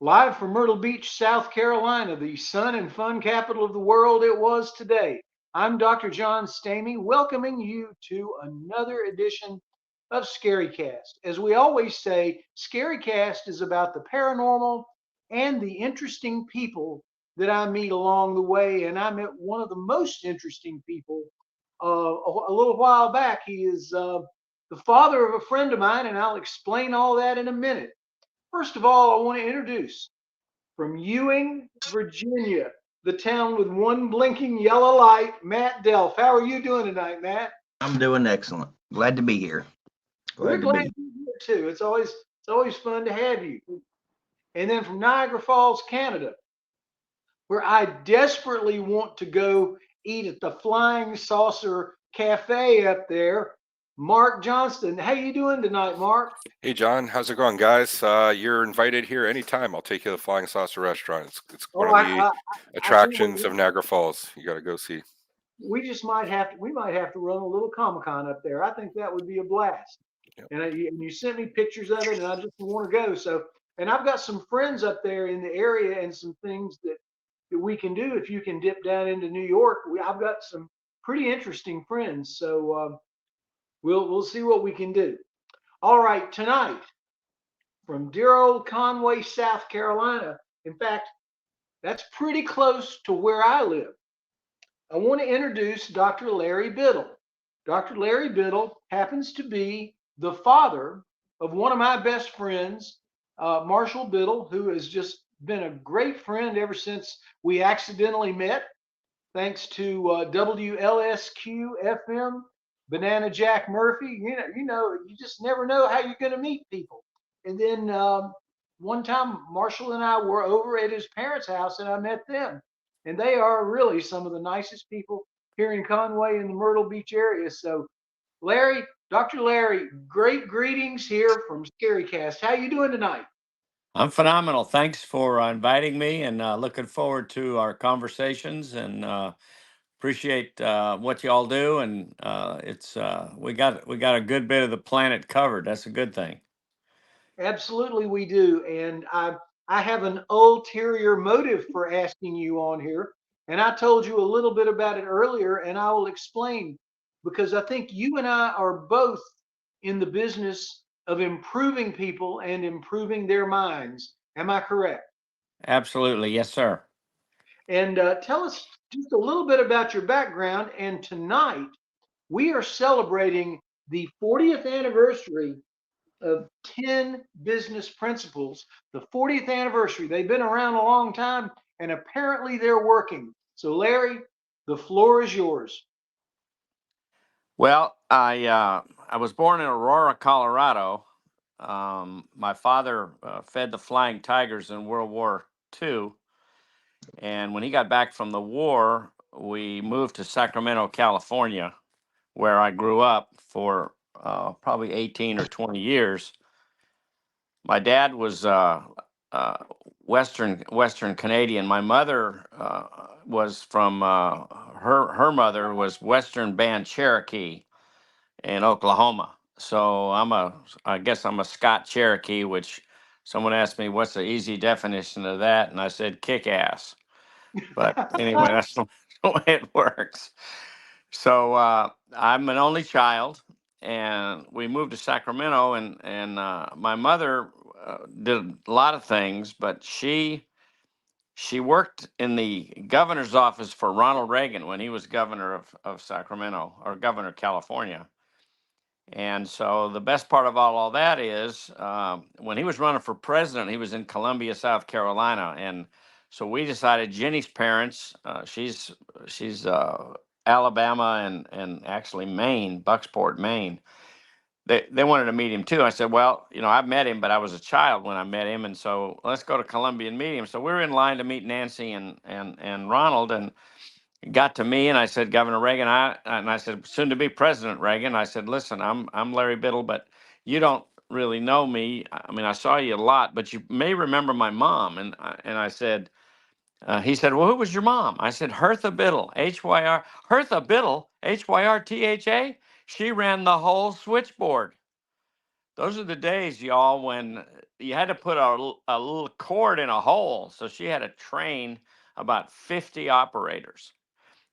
Live from Myrtle Beach, South Carolina, the sun and fun capital of the world it was today. I'm Dr. John Stamey, welcoming you to another edition of ScaryCast. As we always say, ScaryCast is about the paranormal and the interesting people that I meet along the way. And I met one of the most interesting people a little while back. He is the father of a friend of mine, and I'll explain all that in a minute. First of all, I want to introduce from Ewing, Virginia, the town with one blinking yellow light, Matt Delph. How are you doing tonight, Matt? I'm doing excellent. Glad to be here. We're Glad to glad be. you're here too. It's always fun to have you. And then from Niagara Falls, Canada, where I desperately want to go eat at the Flying Saucer Cafe up there, Mark Johnston. How you doing tonight, Mark? Hey John, how's it going, guys? You're invited here anytime. I'll take you to the Flying Saucer Restaurant. It's one Oh, of the I can't attractions wait. of Niagara Falls. You got to go see. We might have to run a little Comic Con up there. I think that would be a blast. Yep. And you sent me pictures of it, and I just want to go. So, and I've got some friends up there in the area, and some things that we can do if you can dip down into New York. I've got some pretty interesting friends, so we'll see what we can do. All right, tonight from dear old Conway, South Carolina. In fact, that's pretty close to where I live. I want to introduce Dr. Larry Biddle. Dr. Larry Biddle happens to be the father of one of my best friends, Marshall Biddle, who has just been a great friend ever since we accidentally met, thanks to WLSQ FM, Banana Jack Murphy. You just never know how you're going to meet people. And then one time, Marshall and I were over at his parents' house, and I met them. And they are really some of the nicest people here in Conway and the Myrtle Beach area. So, Larry, Dr. Larry, great greetings here from ScaryCast. How you doing tonight? I'm phenomenal. Thanks for inviting me, and looking forward to our conversations, and appreciate what you all do. And it's we got a good bit of the planet covered. That's a good thing. Absolutely, we do. And I have an ulterior motive for asking you on here. And I told you a little bit about it earlier, and I will explain because I think you and I are both in the business of improving people and improving their minds. Am I correct? Absolutely, yes, sir. And tell us just a little bit about your background. And tonight, we are celebrating the 40th anniversary of 10 business principles, the 40th anniversary. They've been around a long time, and apparently they're working. So, Larry, the floor is yours. Well, I was born in Aurora, Colorado. My father fed the Flying Tigers in World War II, and when he got back from the war, we moved to Sacramento, California, where I grew up for probably 18 or 20 years. My dad was uh, Western Canadian. My mother was from her mother was Western Band Cherokee in Oklahoma. So I guess I'm a Scott Cherokee, which someone asked me what's the easy definition of that, and I said kick ass. But anyway, that's the way it works. So I'm an only child, and we moved to Sacramento, and my mother did a lot of things, but she worked in the governor's office for Ronald Reagan when he was governor of Sacramento, or governor of California. And so the best part of all that is when he was running for president, he was in Columbia, South Carolina, and so we decided Jenny's parents, she's Alabama and actually Maine, Bucksport, Maine. They wanted to meet him too. I said, well, I've met him, but I was a child when I met him, and so let's go to Columbia and meet him. So we were in line to meet Nancy and Ronald, and it got to me, and I said, Governor Reagan, I said, soon to be President Reagan. I said, listen, I'm Larry Biddle, but you don't really know me. I mean, I saw you a lot, but you may remember my mom. And I said, he said, well, who was your mom? I said, Hertha Biddle, Hertha Biddle, Hyrtha. She ran the whole switchboard. Those are the days, y'all, when you had to put a little cord in a hole. So she had to train about 50 operators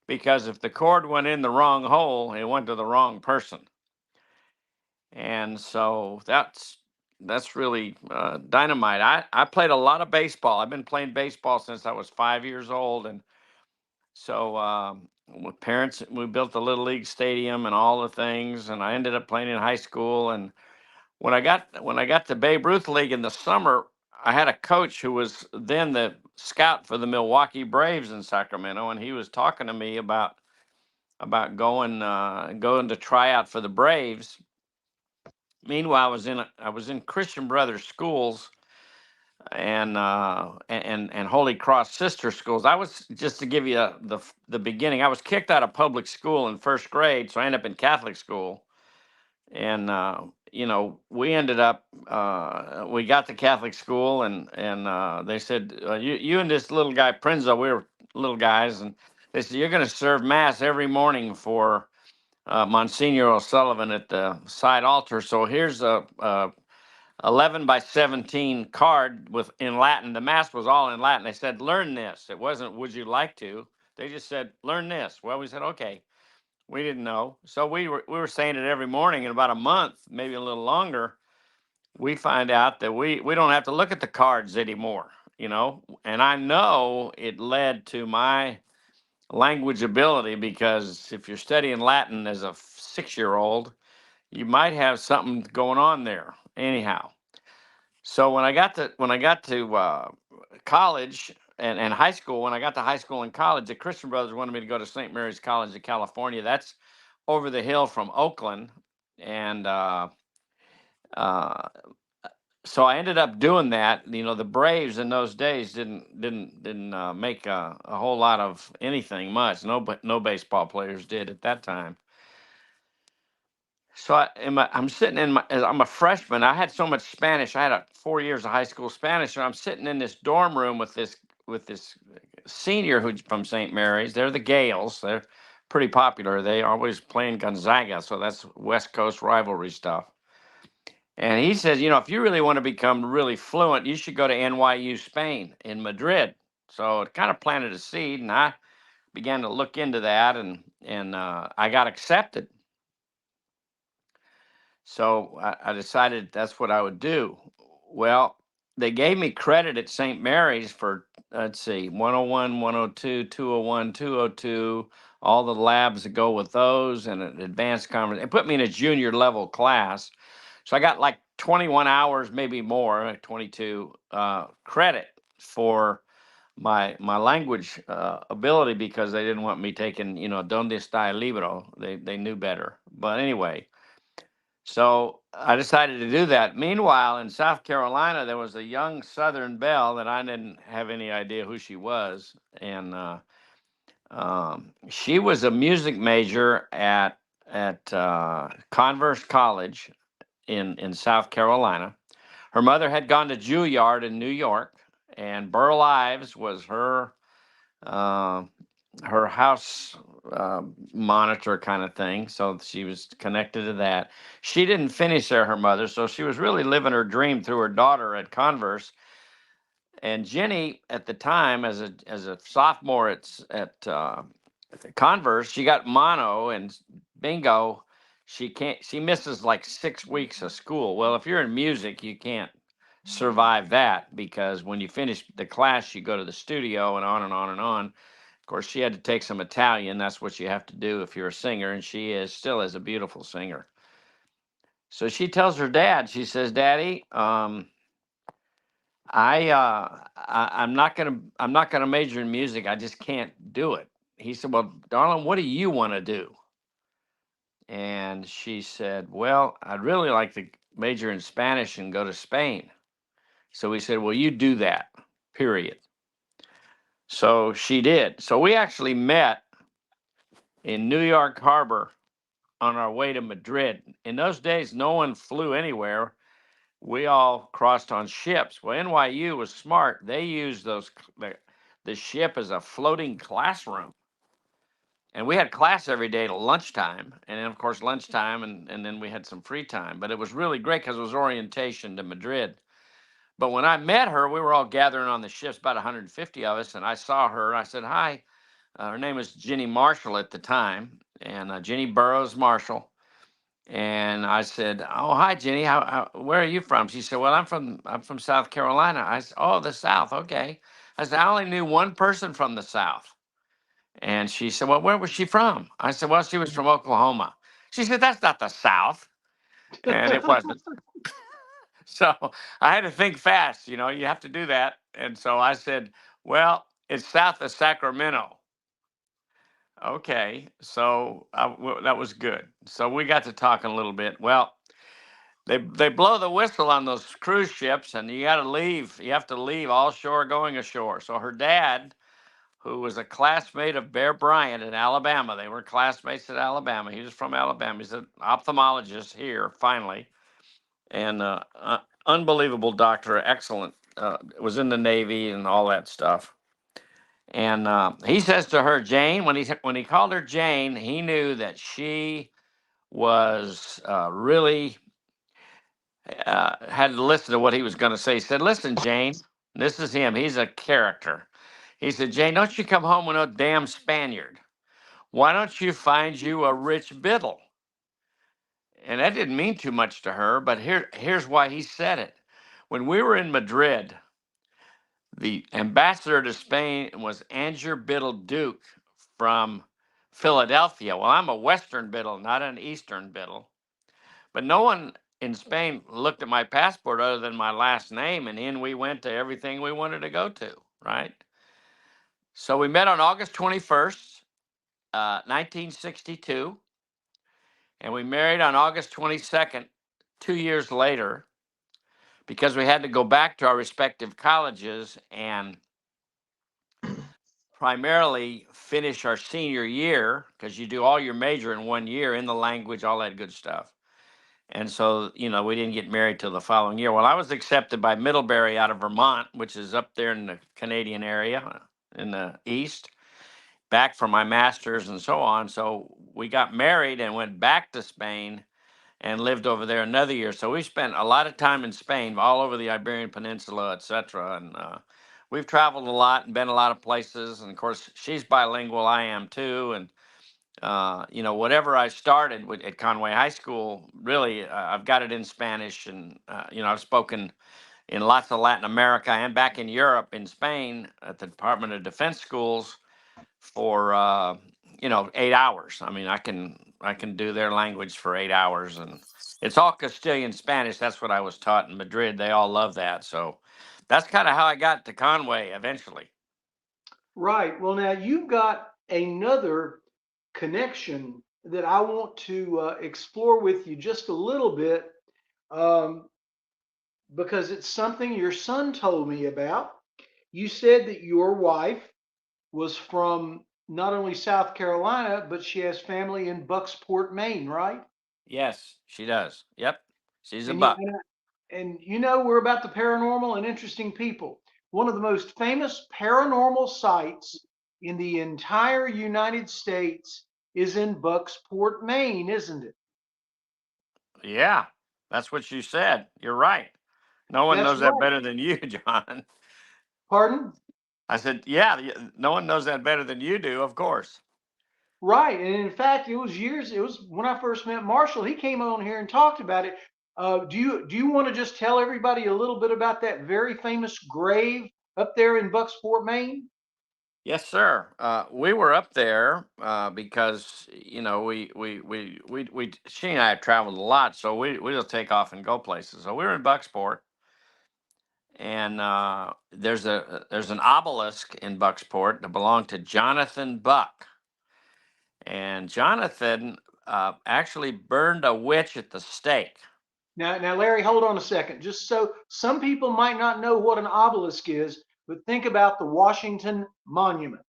because if the cord went in the wrong hole, it went to the wrong person. And so that's really dynamite. I played a lot of baseball. I've been playing baseball since I was 5 years old, and so with parents, we built the little league stadium and all the things. And I ended up playing in high school. And when I got to Babe Ruth League in the summer, I had a coach who was then the scout for the Milwaukee Braves in Sacramento, and he was talking to me about going to try out for the Braves. Meanwhile, I was in Christian Brothers schools and Holy Cross sister schools. I was, just to give you the beginning, I was kicked out of public school in first grade, so I ended up in Catholic school. And we ended up we got to Catholic school, and they said, you and this little guy Prinzo, we were little guys, and they said, you're going to serve mass every morning for Monsignor O'Sullivan at the side altar. So here's a 11 by 17 card with in Latin. The mass was all in Latin. They said, learn this. It wasn't, would you like to? They just said, learn this. Well, we said, okay. We didn't know. So we were saying it every morning. In about a month, maybe a little longer, we find out that we don't have to look at the cards anymore, And I know it led to my language ability, because if you're studying Latin as a 6-year-old, you might have something going on there. Anyhow, so when I got to college and high school, when I got to high school and college, the Christian Brothers wanted me to go to St. Mary's College of California. That's over the hill from Oakland, and uh, so I ended up doing that. The Braves in those days didn't make a whole lot of anything much. No baseball players did at that time. So I'm sitting I'm a freshman. I had so much Spanish. I had 4 years of high school Spanish, and I'm sitting in this dorm room with this senior who's from St. Mary's. They're the Gales. They're pretty popular. They always playing Gonzaga, so that's West Coast rivalry stuff. And he says, if you really want to become really fluent, you should go to NYU Spain in Madrid. So it kind of planted a seed, and I began to look into that, and I got accepted. So I decided that's what I would do. Well, they gave me credit at St. Mary's for, let's see, 101, 102, 201, 202, all the labs that go with those, and an advanced conference. They put me in a junior level class. So I got like 21 hours, maybe more, 22 credit for my language ability, because they didn't want me taking, donde está el libro. They knew better. But anyway, so I decided to do that. Meanwhile, in South Carolina, there was a young Southern belle that I didn't have any idea who she was. And she was a music major at Converse College in South Carolina. Her mother had gone to Juilliard in New York, and Burl Ives was her house monitor kind of thing. So she was connected to that. She didn't finish there, her mother, so she was really living her dream through her daughter at Converse. And Jenny, at the time, as a sophomore at Converse, she got mono, and bingo, she misses like 6 weeks of school. Well, if you're in music, you can't survive that, because when you finish the class, you go to the studio, and on and on and on. Of course, she had to take some Italian. That's what you have to do if you're a singer, and she still is a beautiful singer. So she tells her dad, she says, "Daddy, I'm not gonna major in music. I just can't do it." He said, "Well, darling, what do you want to do?" And she said, "Well, I'd really like to major in Spanish and go to Spain." So he said, "Well, you do that, period." So she did. So we actually met in New York Harbor on our way to Madrid. In those days, no one flew anywhere. We all crossed on ships. Well, NYU was smart. They used the ship as a floating classroom. And we had class every day at lunchtime, and then of course lunchtime, and then we had some free time. But it was really great because it was orientation to Madrid. But when I met her, we were all gathering on the ships, about 150 of us, and I saw her. I said, hi. Her name was Jenny Marshall at the time, and Jenny Burroughs Marshall. And I said, oh, hi, Jenny. Where are you from? She said, well, I'm from South Carolina. I said, oh, the South. Okay. I said, I only knew one person from the South. And she said, well, where was she from? I said, well, she was from Oklahoma. She said, that's not the South. And it wasn't. So I had to think fast. You know, you have to do that. And so I said, well, it's south of Sacramento. Okay. So that was good. So we got to talking a little bit. Well, they blow the whistle on those cruise ships, and you got to leave. You have to leave all shore going ashore. So her dad, who was a classmate of Bear Bryant in Alabama. They were classmates at Alabama. He was from Alabama. He's an ophthalmologist here, finally, and unbelievable doctor, excellent. Was in the Navy and all that stuff. And he says to her, Jane, when he called her Jane, he knew that she was really had to listen to what he was going to say. He said, listen, Jane, this is him. He's a character. He said, Jane, don't you come home with no damn Spaniard. Why don't you find you a rich Biddle? And that didn't mean too much to her, but here's why he said it. When we were in Madrid, the ambassador to Spain was Andrew Biddle Duke from Philadelphia. Well, I'm a Western Biddle, not an Eastern Biddle. But no one in Spain looked at my passport other than my last name, and in we went to everything we wanted to go to, right? So we met on August 21st, 1962, and we married on August 22nd, 2 years later, because we had to go back to our respective colleges and primarily finish our senior year, because you do all your major in 1 year in the language, all that good stuff. And so, we didn't get married till the following year. Well, I was accepted by Middlebury out of Vermont, which is up there in the Canadian area in the east, back for my master's and so on. So we got married and went back to Spain and lived over there another year. So we spent a lot of time in Spain, all over the Iberian Peninsula, etc. And we've traveled a lot and been a lot of places. And of course, she's bilingual. I am too. And whatever I started with at Conway High School, really, I've got it in Spanish, and I've spoken in lots of Latin America and back in Europe, in Spain, at the Department of Defense schools for 8 hours. I mean, I can do their language for 8 hours, and it's all Castilian Spanish. That's what I was taught in Madrid. They all love that, so that's kind of how I got to Conway eventually. Right. Well, now you've got another connection that I want to explore with you just a little bit, um, because it's something your son told me about. You said that your wife was from not only South Carolina, but she has family in Bucksport, Maine, right? Yes, she does. Yep, she's a And you, buck. and you know, we're about the paranormal and interesting people. One of the most famous paranormal sites in the entire United States is in Bucksport, Maine, isn't it? Yeah, that's what you said. You're right. No one That's knows that right. better than you, John. Pardon? I said, yeah, no one knows that better than you do, of course. Right. And in fact, it was when I first met Marshall, he came on here and talked about it. Do you want to just tell everybody a little bit about that very famous grave up there in Bucksport, Maine? Yes, sir. We were up there because she and I have traveled a lot, so we just take off and go places. So we were in Bucksport, and there's an obelisk in Bucksport that belonged to Jonathan Buck, and Jonathan actually burned a witch at the stake. Now, Larry, hold on a second. Just so some people might not know what an obelisk is, but think about the Washington Monument.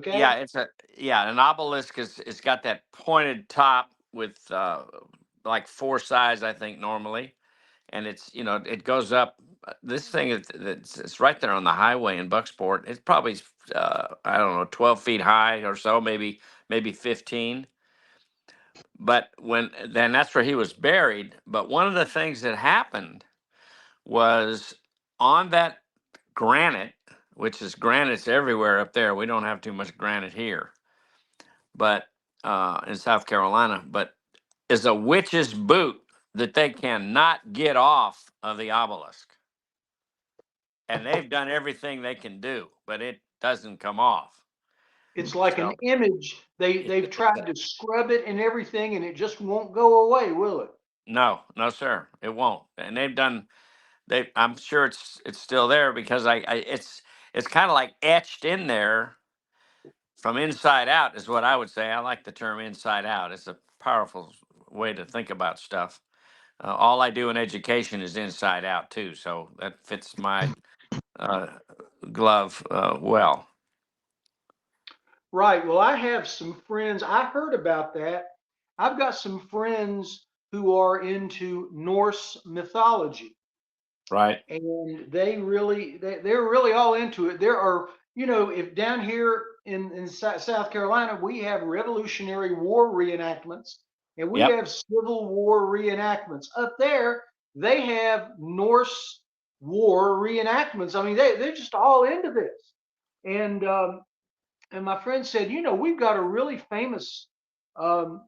Yeah, Okay. an obelisk is it's got that pointed top with like four sides, I think, normally, and it's, you know, it goes up. This thing is it's right there on the highway in Bucksport. It's probably I don't know, 12 feet high or so, maybe 15. But then that's where he was buried. But one of the things that happened was on that granite, which is granite's everywhere up there. We don't have too much granite here, but in South Carolina, but is a witch's boot that they cannot get off of the obelisk. And they've done everything they can do, but it doesn't come off. It's like So an image. They've tried to scrub it and everything, and it just won't go away, will it? no, sir, it won't. And they've done. I'm sure it's still there because it's kind of like etched in there from inside out is what I would say. I like the term inside out. It's a powerful way to think about stuff. All I do in education is inside out too, so that fits my uh, glove well. Right. Well, I have some friends. I heard about that. I've got some friends who are into Norse mythology, Right. and they're really all into it. There are, if down here in South Carolina, we have Revolutionary War reenactments and we Yep. have Civil War reenactments. Up there, they have Norse war reenactments. I mean, they're just all into this. And my friend said, we've got a really famous um,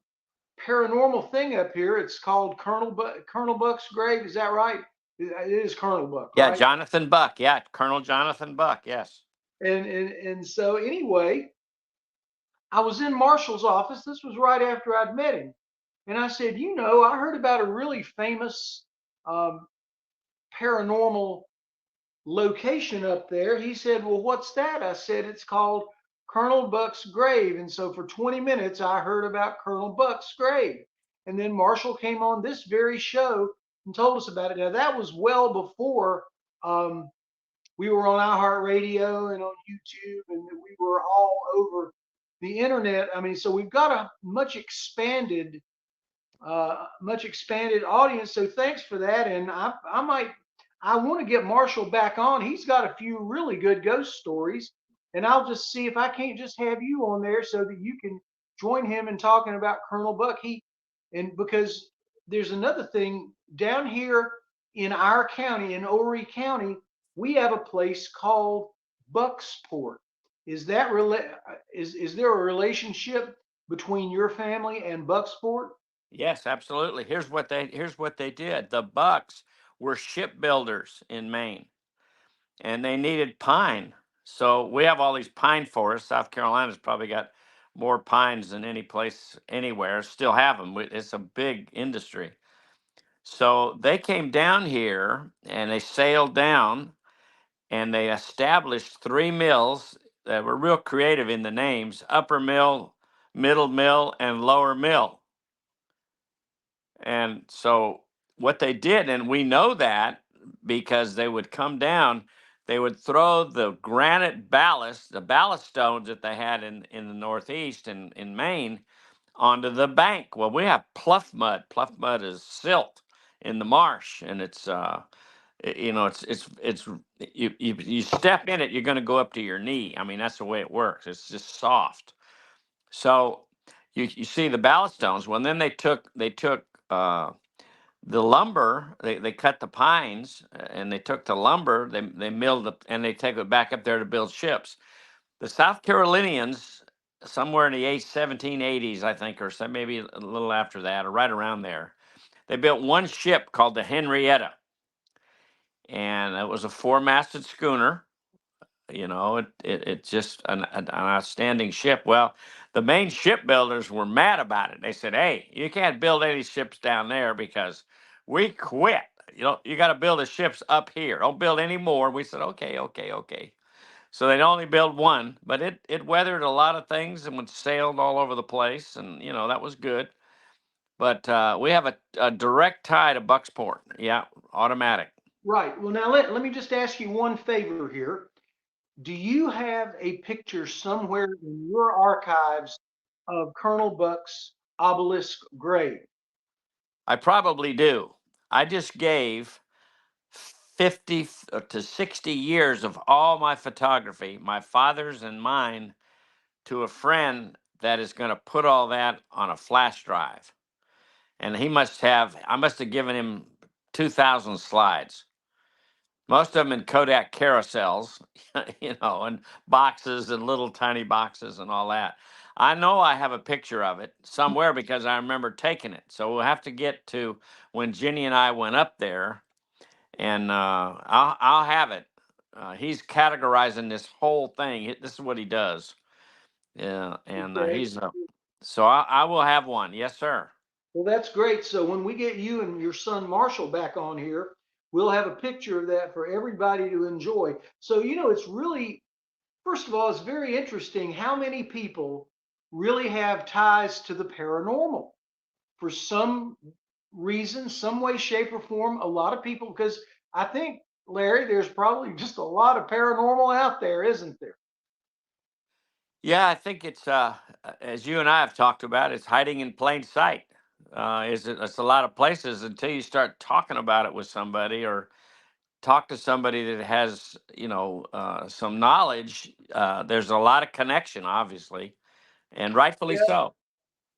paranormal thing up here. It's called Colonel Buck's grave. Is that right? It is Colonel Buck, Yeah, right? Jonathan Buck. Yeah, Colonel Jonathan Buck. Yes. And so anyway, I was in Marshall's office. This was right after I'd met him, and I said, I heard about a really famous um, paranormal location up there. He said, well, what's that? I said, it's called Colonel Buck's grave. And so for 20 minutes, I heard about Colonel Buck's grave. And then Marshall came on this very show and told us about it. Now, that was well before we were on iHeartRadio and on YouTube, and we were all over the internet. I mean, so we've got a much expanded audience. So thanks for that. And I want to get Marshall back on. He's got a few really good ghost stories, and I'll just see if I can't just have you on there so that you can join him in talking about Colonel Buck. And because there's another thing down here in our county, in Horry County, we have a place called Bucksport. Is there a relationship between your family and Bucksport? Yes, absolutely. Here's what they did. The Bucks were shipbuilders in Maine, and they needed pine. So we have all these pine forests. South Carolina's probably got more pines than any place anywhere. Still have them. It's a big industry. So they came down here and they sailed down and they established 3 mills that were real creative in the names: Upper Mill, Middle Mill, and Lower Mill. And so what they did, and we know that because they would come down, they would throw the granite ballast, the ballast stones that they had in the Northeast and in Maine, onto the bank. Well, we have pluff mud. Pluff mud is silt in the marsh, and it's it's you step in it, you're going to go up to your knee. I mean, that's the way it works. It's just soft. So you see the ballast stones. Well, then they took the lumber. They cut the pines and they took the lumber. They milled it and they take it back up there to build ships. The South Carolinians, somewhere in the 1780s, I think, or so maybe a little after that, or right around there, they built one ship called the Henrietta, and it was a 4-masted schooner. It's just an outstanding ship. Well, the main shipbuilders were mad about it. They said, hey, you can't build any ships down there because we quit. You got to build the ships up here. Don't build any more. We said, okay, okay, okay. So they'd only build one, but it weathered a lot of things and sailed all over the place, and that was good. But we have a direct tie to Bucksport. Yeah, automatic. Right. Well, now let me just ask you one favor here. Do you have a picture somewhere in your archives of Colonel Buck's obelisk grave? I probably do. I just gave 50 to 60 years of all my photography, my father's and mine, to a friend that is going to put all that on a flash drive. And I must have given him 2,000 slides, most of them in Kodak carousels, and boxes and little tiny boxes and all that. I know I have a picture of it somewhere because I remember taking it. So we'll have to get to when Ginny and I went up there, and I'll have it. He's categorizing this whole thing. This is what he does. Yeah, and Okay. so I will have one. Yes, sir. Well, that's great. So when we get you and your son Marshall back on here, we'll have a picture of that for everybody to enjoy. So, it's really, first of all, it's very interesting how many people really have ties to the paranormal for some reason, some way, shape, or form. A lot of people, because I think, Larry, there's probably just a lot of paranormal out there, isn't there? Yeah, I think it's as you and I have talked about, it's hiding in plain sight. It's a lot of places until you start talking about it with somebody or talk to somebody that has some knowledge. There's a lot of connection, obviously, and rightfully so.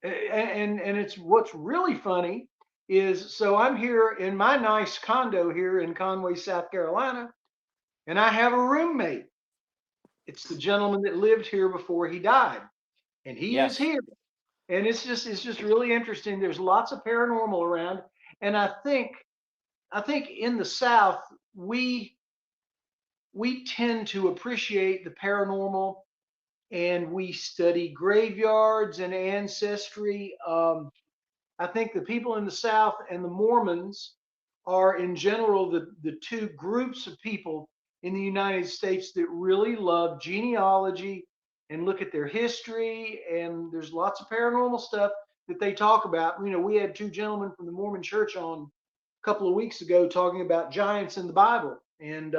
And it's what's really funny is so I'm here in my nice condo here in Conway, South Carolina, and I have a roommate. It's the gentleman that lived here before he died, and he is Yes. here. And it's just really interesting. There's lots of paranormal around, and I think in the South we tend to appreciate the paranormal, and we study graveyards and ancestry. I think the people in the South and the Mormons are, in general, the two groups of people in the United States that really love genealogy and look at their history. And there's lots of paranormal stuff that they talk about. We had two gentlemen from the Mormon Church on a couple of weeks ago talking about giants in the Bible, and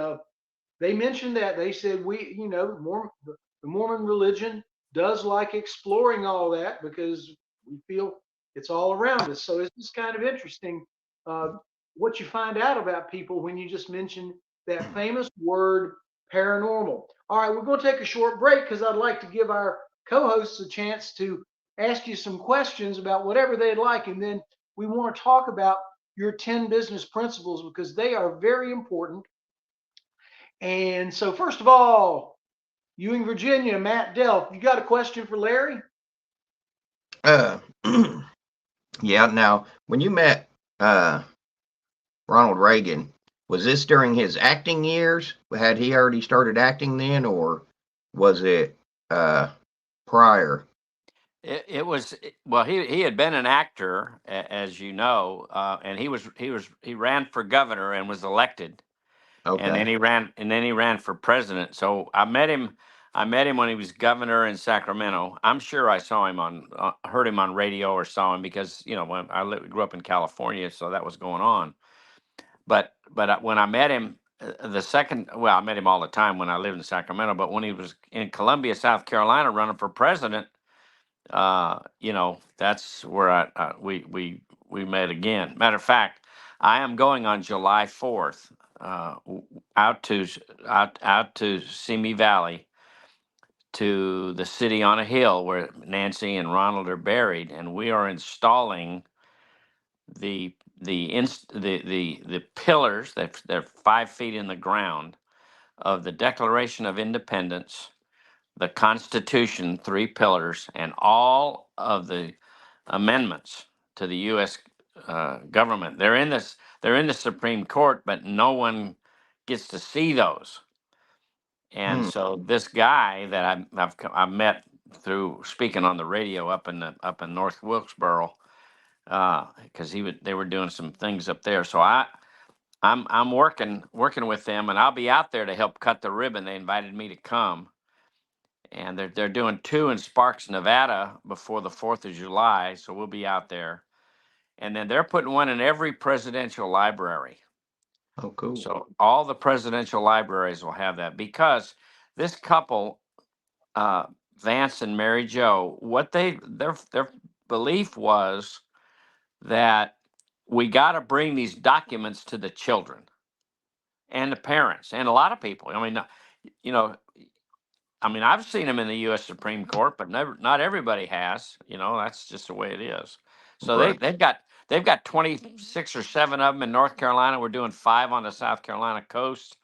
they mentioned that. They said the Mormon religion does like exploring all that because we feel it's all around us. So it's just kind of interesting uh, what you find out about people when you just mention that famous word paranormal. All right, we're going to take a short break because I'd like to give our co-hosts a chance to ask you some questions about whatever they'd like, and then we want to talk about your 10 business principles because they are very important. And so, first of all, Ewing, Virginia, Matt Delph, you got a question for Larry? Uh, yeah. Now, when you met Ronald Reagan, was this during his acting years? Had he already started acting then, or was it prior? It was well. He had been an actor, as you know, and he ran for governor and was elected, and then Okay. he ran for president. So I met him. I met him when he was governor in Sacramento. I'm sure I saw him heard him on radio or saw him because when grew up in California, so that was going on. But when I met him, I met him all the time when I lived in Sacramento. But when he was in Columbia, South Carolina, running for president, that's where we met again. Matter of fact, I am going on July 4th out to Simi Valley to the city on a hill where Nancy and Ronald are buried, and we are installing the pillars that they're 5 feet in the ground of the Declaration of Independence, the Constitution, 3 pillars, and all of the amendments to the U.S. Government. They're in this. They're in the Supreme Court, but no one gets to see those. And Hmm. so this guy that I met through speaking on the radio up in North Wilkesboro, because they were doing some things up there. So I'm working with them, and I'll be out there to help cut the ribbon. They invited me to come, and they're doing 2 in Sparks, Nevada, before the 4th of July. So we'll be out there, and then they're putting one in every presidential library. Oh, cool. So all the presidential libraries will have that because this couple, Vance and Mary Jo, their belief was that we got to bring these documents to the children and the parents and a lot of people. I mean, you know, I've seen them in the U.S. Supreme Court, but not everybody has. You know, that's just the way it is. So Right. they've got 26 or 7 of them in North Carolina. We're doing 5 on the South Carolina coast.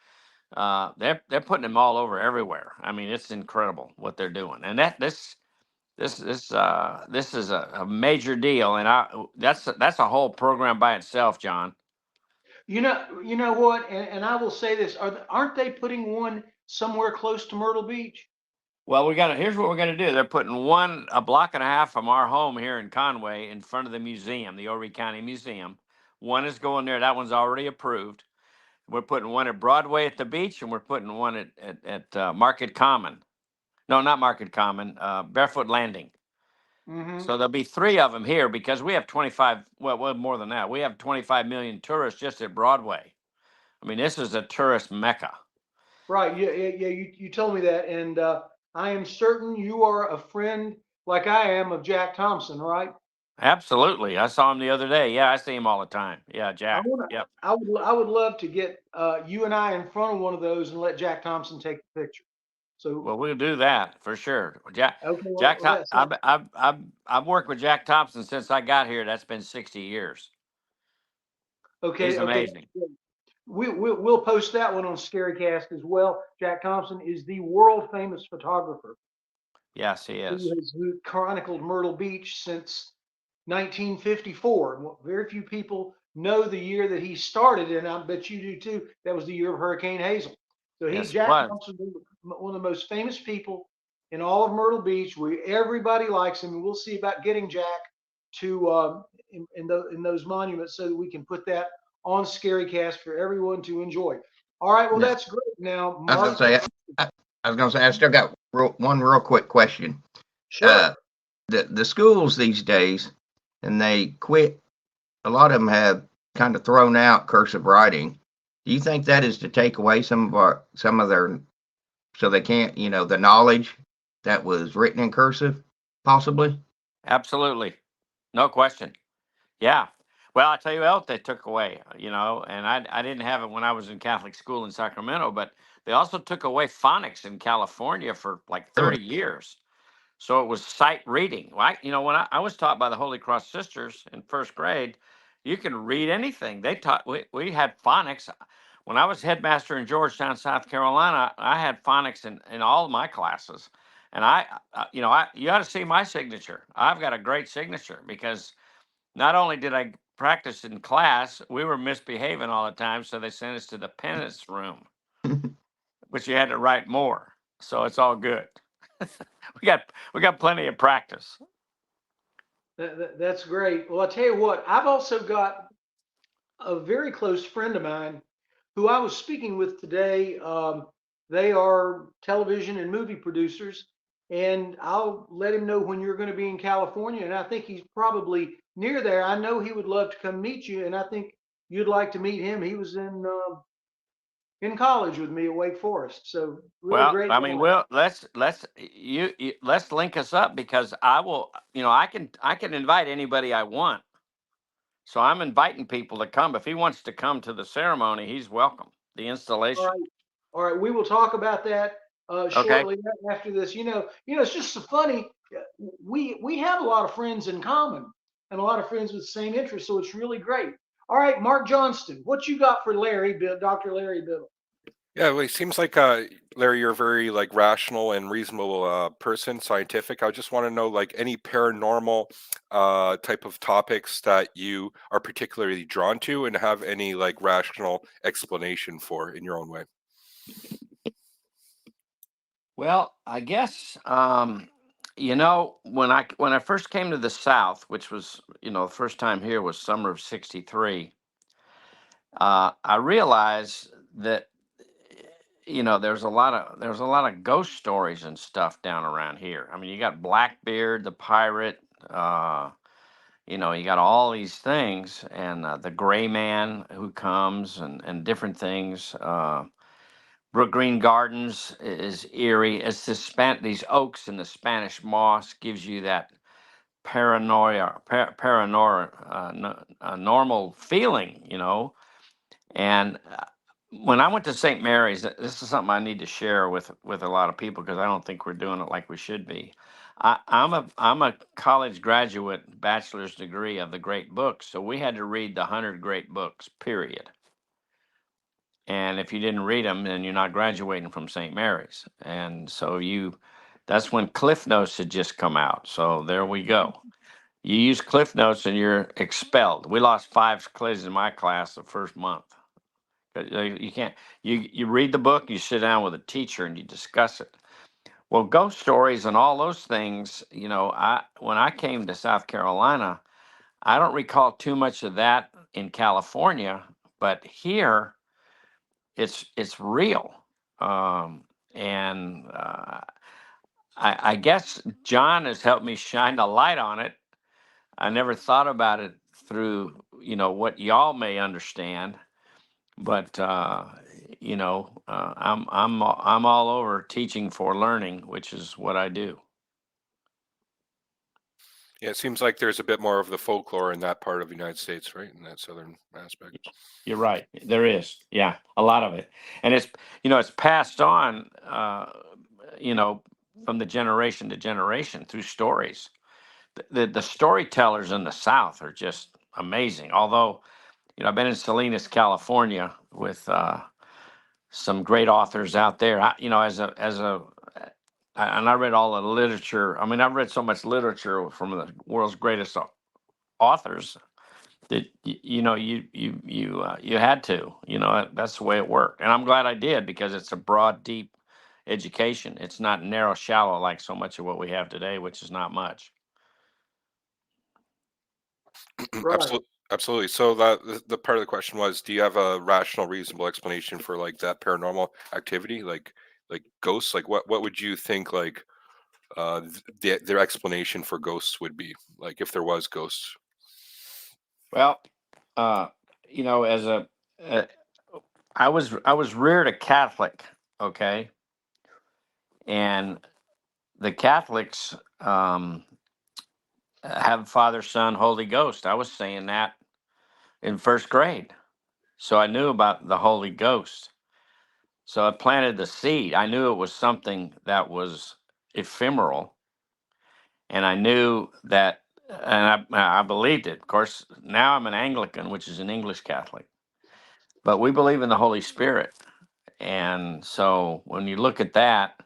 They're putting them all over everywhere. I mean, it's incredible what they're doing, and this is a major deal, and that's a whole program by itself, John. You know what? And I will say this: aren't they putting one somewhere close to Myrtle Beach? Well, here's what we're gonna do. They're putting one a block and a half from our home here in Conway in front of the museum, the Horry County Museum. One is going there. That one's already approved. We're putting one at Broadway at the beach, and we're putting one at Market Common. No, not Market Common. Barefoot Landing. Mm-hmm. So there'll be 3 of them here because we have 25. Well, more than that. We have 25 million tourists just at Broadway. I mean, this is a tourist mecca. Right. Yeah. You told me that, and I am certain you are a friend, like I am, of Jack Thompson, right? Absolutely. I saw him the other day. Yeah, I see him all the time. Yeah, Jack. Yep. I would love to get you and I in front of one of those and let Jack Thompson take the picture. So Well, we'll do that for sure. Jack. okay, Jack. well, I've worked with Jack Thompson since I got here. That's been 60 years. He's okay. amazing. We'll post that one on ScaryCast as well. Jack Thompson is the world famous photographer Yes, he is. who chronicled Myrtle Beach since 1954. Very few people know the year that he started, and I bet you do too. That was the year of Hurricane Hazel. So Yes, it Jack was. Thompson, one of the most famous people in all of Myrtle Beach. Everybody likes him, and we'll see about getting Jack to in those monuments so that we can put that on ScaryCast for everyone to enjoy. All right, well, Yeah. that's great. Now, I was Mark, gonna say, I was gonna say, I still got one real quick question. sure. The schools these days, and they quit. A lot of them have kind of thrown out cursive writing. Do you think that is to take away some of their, so they can't, the knowledge that was written in cursive, possibly? Absolutely. No question. Yeah. Well, I tell you what else they took away, and I didn't have it when I was in Catholic school in Sacramento, but they also took away phonics in California for like 30 years. So it was sight reading. When I was taught by the Holy Cross Sisters in first grade, you can read anything. We had phonics. When I was headmaster in Georgetown, South Carolina, I had phonics in all of my classes. And you ought to see my signature. I've got a great signature because not only did I practice in class, we were misbehaving all the time. So they sent us to the penance room, which you had to write more. So it's all good. we got plenty of practice. That's great. Well, I'll tell you what, I've also got a very close friend of mine who I was speaking with today. They are television and movie producers, and I'll let him know when you're going to be in California. And I think he's probably near there. I know he would love to come meet you, and I think you'd like to meet him. He was in college with me at Wake Forest, so really great guy. Let's link us up because I will. I can invite anybody I want. So I'm inviting people to come. If he wants to come to the ceremony, he's welcome. The installation. All right. We will talk about that shortly after this. It's just so funny. We have a lot of friends in common and a lot of friends with the same interests, so it's really great. All right, Mark Johnston, what you got for Dr. Larry Biddle? Yeah, well, it seems like Larry, you're a very rational and reasonable person, scientific. I just want to know any paranormal type of topics that you are particularly drawn to and have any rational explanation for in your own way. Well, I guess when I first came to the South, which was the first time here was summer of '63. I realized that there's a lot of ghost stories and stuff down around here. I mean, you got Blackbeard, the pirate. You got all these things, and the Gray Man who comes, and different things. Brook Green Gardens is eerie. It's these oaks and the Spanish moss gives you that normal feeling, you know. And when I went to St. Mary's, this is something I need to share with a lot of people because I don't think we're doing it like we should be. I'm a college graduate, bachelor's degree of the great books, so we had to read the 100 great books, period. And if you didn't read them, then you're not graduating from St. Mary's. And so that's when Cliff Notes had just come out. So there we go. You use Cliff Notes and you're expelled. We lost 5 kids in my class the first month. You can't, you read the book, you sit down with a teacher and you discuss it. Well, ghost stories and all those things, you know, when I came to South Carolina, I don't recall too much of that in California, but here it's real. And I guess John has helped me shine a light on it. I never thought about it through, you know, what y'all may understand, but you know, I'm all over teaching for learning, which is what I do. Yeah, it seems like there's a bit more of the folklore in that part of the United States, right? In that southern aspect. You're right. There is. Yeah, a lot of it. And it's, you know, it's passed on, you know, from the generation to generation through stories. The storytellers in the South are just amazing. Although, you know, I've been in Salinas, California with some great authors out there. You know, and I read all the literature. I mean, I've read so much literature from the world's greatest authors that you know you had to. You know, that's the way it worked, and I'm glad I did because it's a broad, deep education. It's not narrow, shallow like so much of what we have today, which is not much. Right. Absolutely. So the part of the question was, do you have a rational, reasonable explanation for like that paranormal activity, like ghosts? Like what would you think like their explanation for ghosts would be, like if there was ghosts? Well, you know, I was reared a Catholic, okay, and the Catholics have Father, Son, Holy Ghost. I was saying that in first grade, so I knew about the Holy Ghost. So I planted the seed. I knew it was something that was ephemeral, and I knew that, and I believed it. Of course, now I'm an Anglican, which is an English Catholic, but we believe in the Holy Spirit. And so when you look at that,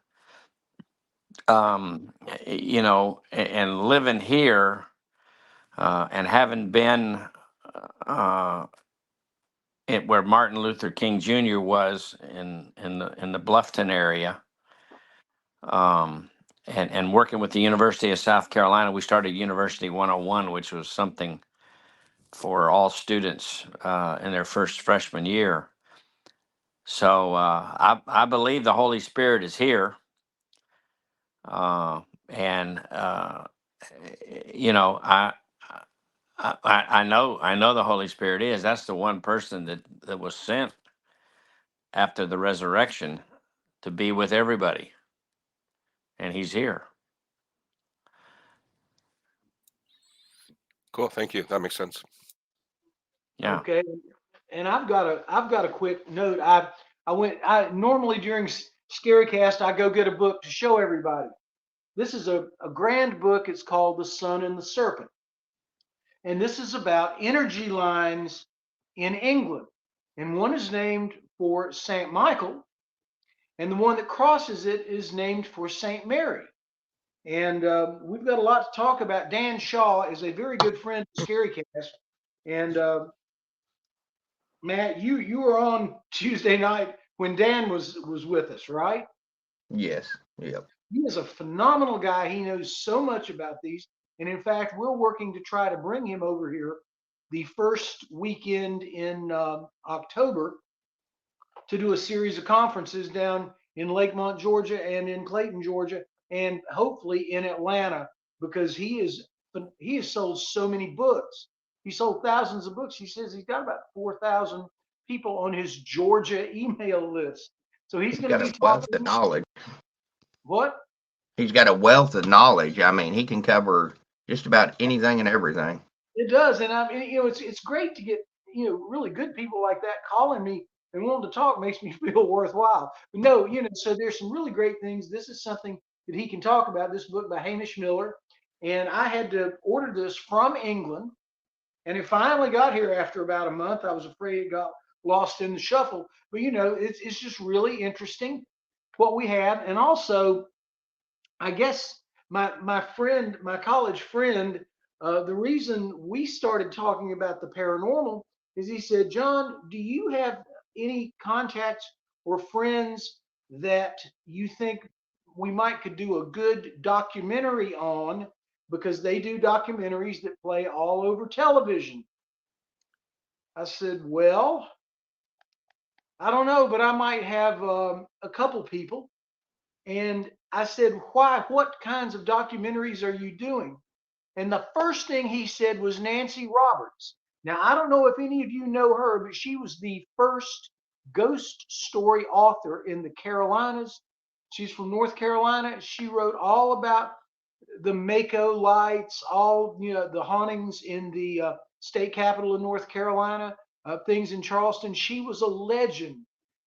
you know, and living here and having been where Martin Luther King Jr. was in the Bluffton area, and working with the University of South Carolina, we started University 101, which was something for all students in their first freshman year. So I believe the Holy Spirit is here. And you know, I know the Holy Spirit is. That's the one person that was sent after the resurrection to be with everybody, and he's here. Cool. Thank you. That makes sense. Yeah. Okay. And I've got a quick note. I normally during ScaryCast I go get a book to show everybody. This is a grand book. It's called The Sun and the Serpent. And this is about energy lines in England. And one is named for St. Michael, and the one that crosses it is named for St. Mary. And we've got a lot to talk about. Dan Shaw is a very good friend of ScaryCast. And Matt, you were on Tuesday night when Dan was with us, right? Yes. Yep. He is a phenomenal guy. He knows so much about these. And in fact, we're working to try to bring him over here the first weekend in October to do a series of conferences down in Lakemont, Georgia, and in Clayton, Georgia, and hopefully in Atlanta, because he has sold so many books. He sold thousands of books. He says he's got about 4,000 people on his Georgia email list. So he's going to be got a wealth of talking. knowledge. What? He's got a wealth of knowledge. I mean, he can cover just about anything and everything. It does, and I mean, it's great to get really good people like that calling me and wanting to talk makes me feel worthwhile. But no, so there's some really great things. This is something that he can talk about. This book by Hamish Miller, and I had to order this from England, and it finally got here after about a month. I was afraid it got lost in the shuffle, but it's just really interesting what we have, and also I guess my college friend, the reason we started talking about the paranormal is he said, John, do you have any contacts or friends that you think we might could do a good documentary on because they do documentaries that play all over television? I said, well, I don't know, but I might have a couple people. And I said, why? What kinds of documentaries are you doing? And the first thing he said was Nancy Roberts. Now, I don't know if any of you know her, but she was the first ghost story author in the Carolinas. She's from North Carolina. She wrote all about the Mako lights, all the hauntings in the state capital of North Carolina, things in Charleston. She was a legend.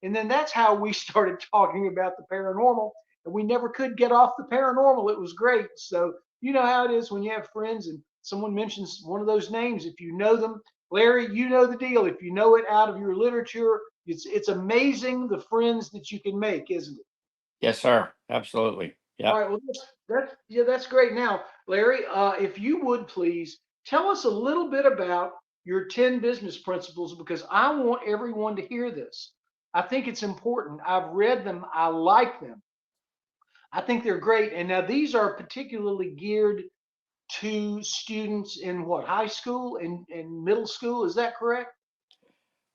And then that's how we started talking about the paranormal. And we never could get off the paranormal. It was great. So you know how it is when you have friends and someone mentions one of those names. If you know them, Larry, you know the deal. If you know it out of your literature, it's amazing the friends that you can make, isn't it? Yes, sir. Absolutely. Yeah. All right. Well, that's great. Now, Larry, if you would please tell us a little bit about your 10 business principles because I want everyone to hear this. I think it's important. I've read them. I like them. I think they're great. And now these are particularly geared to students in what, high school and middle school. Is that correct?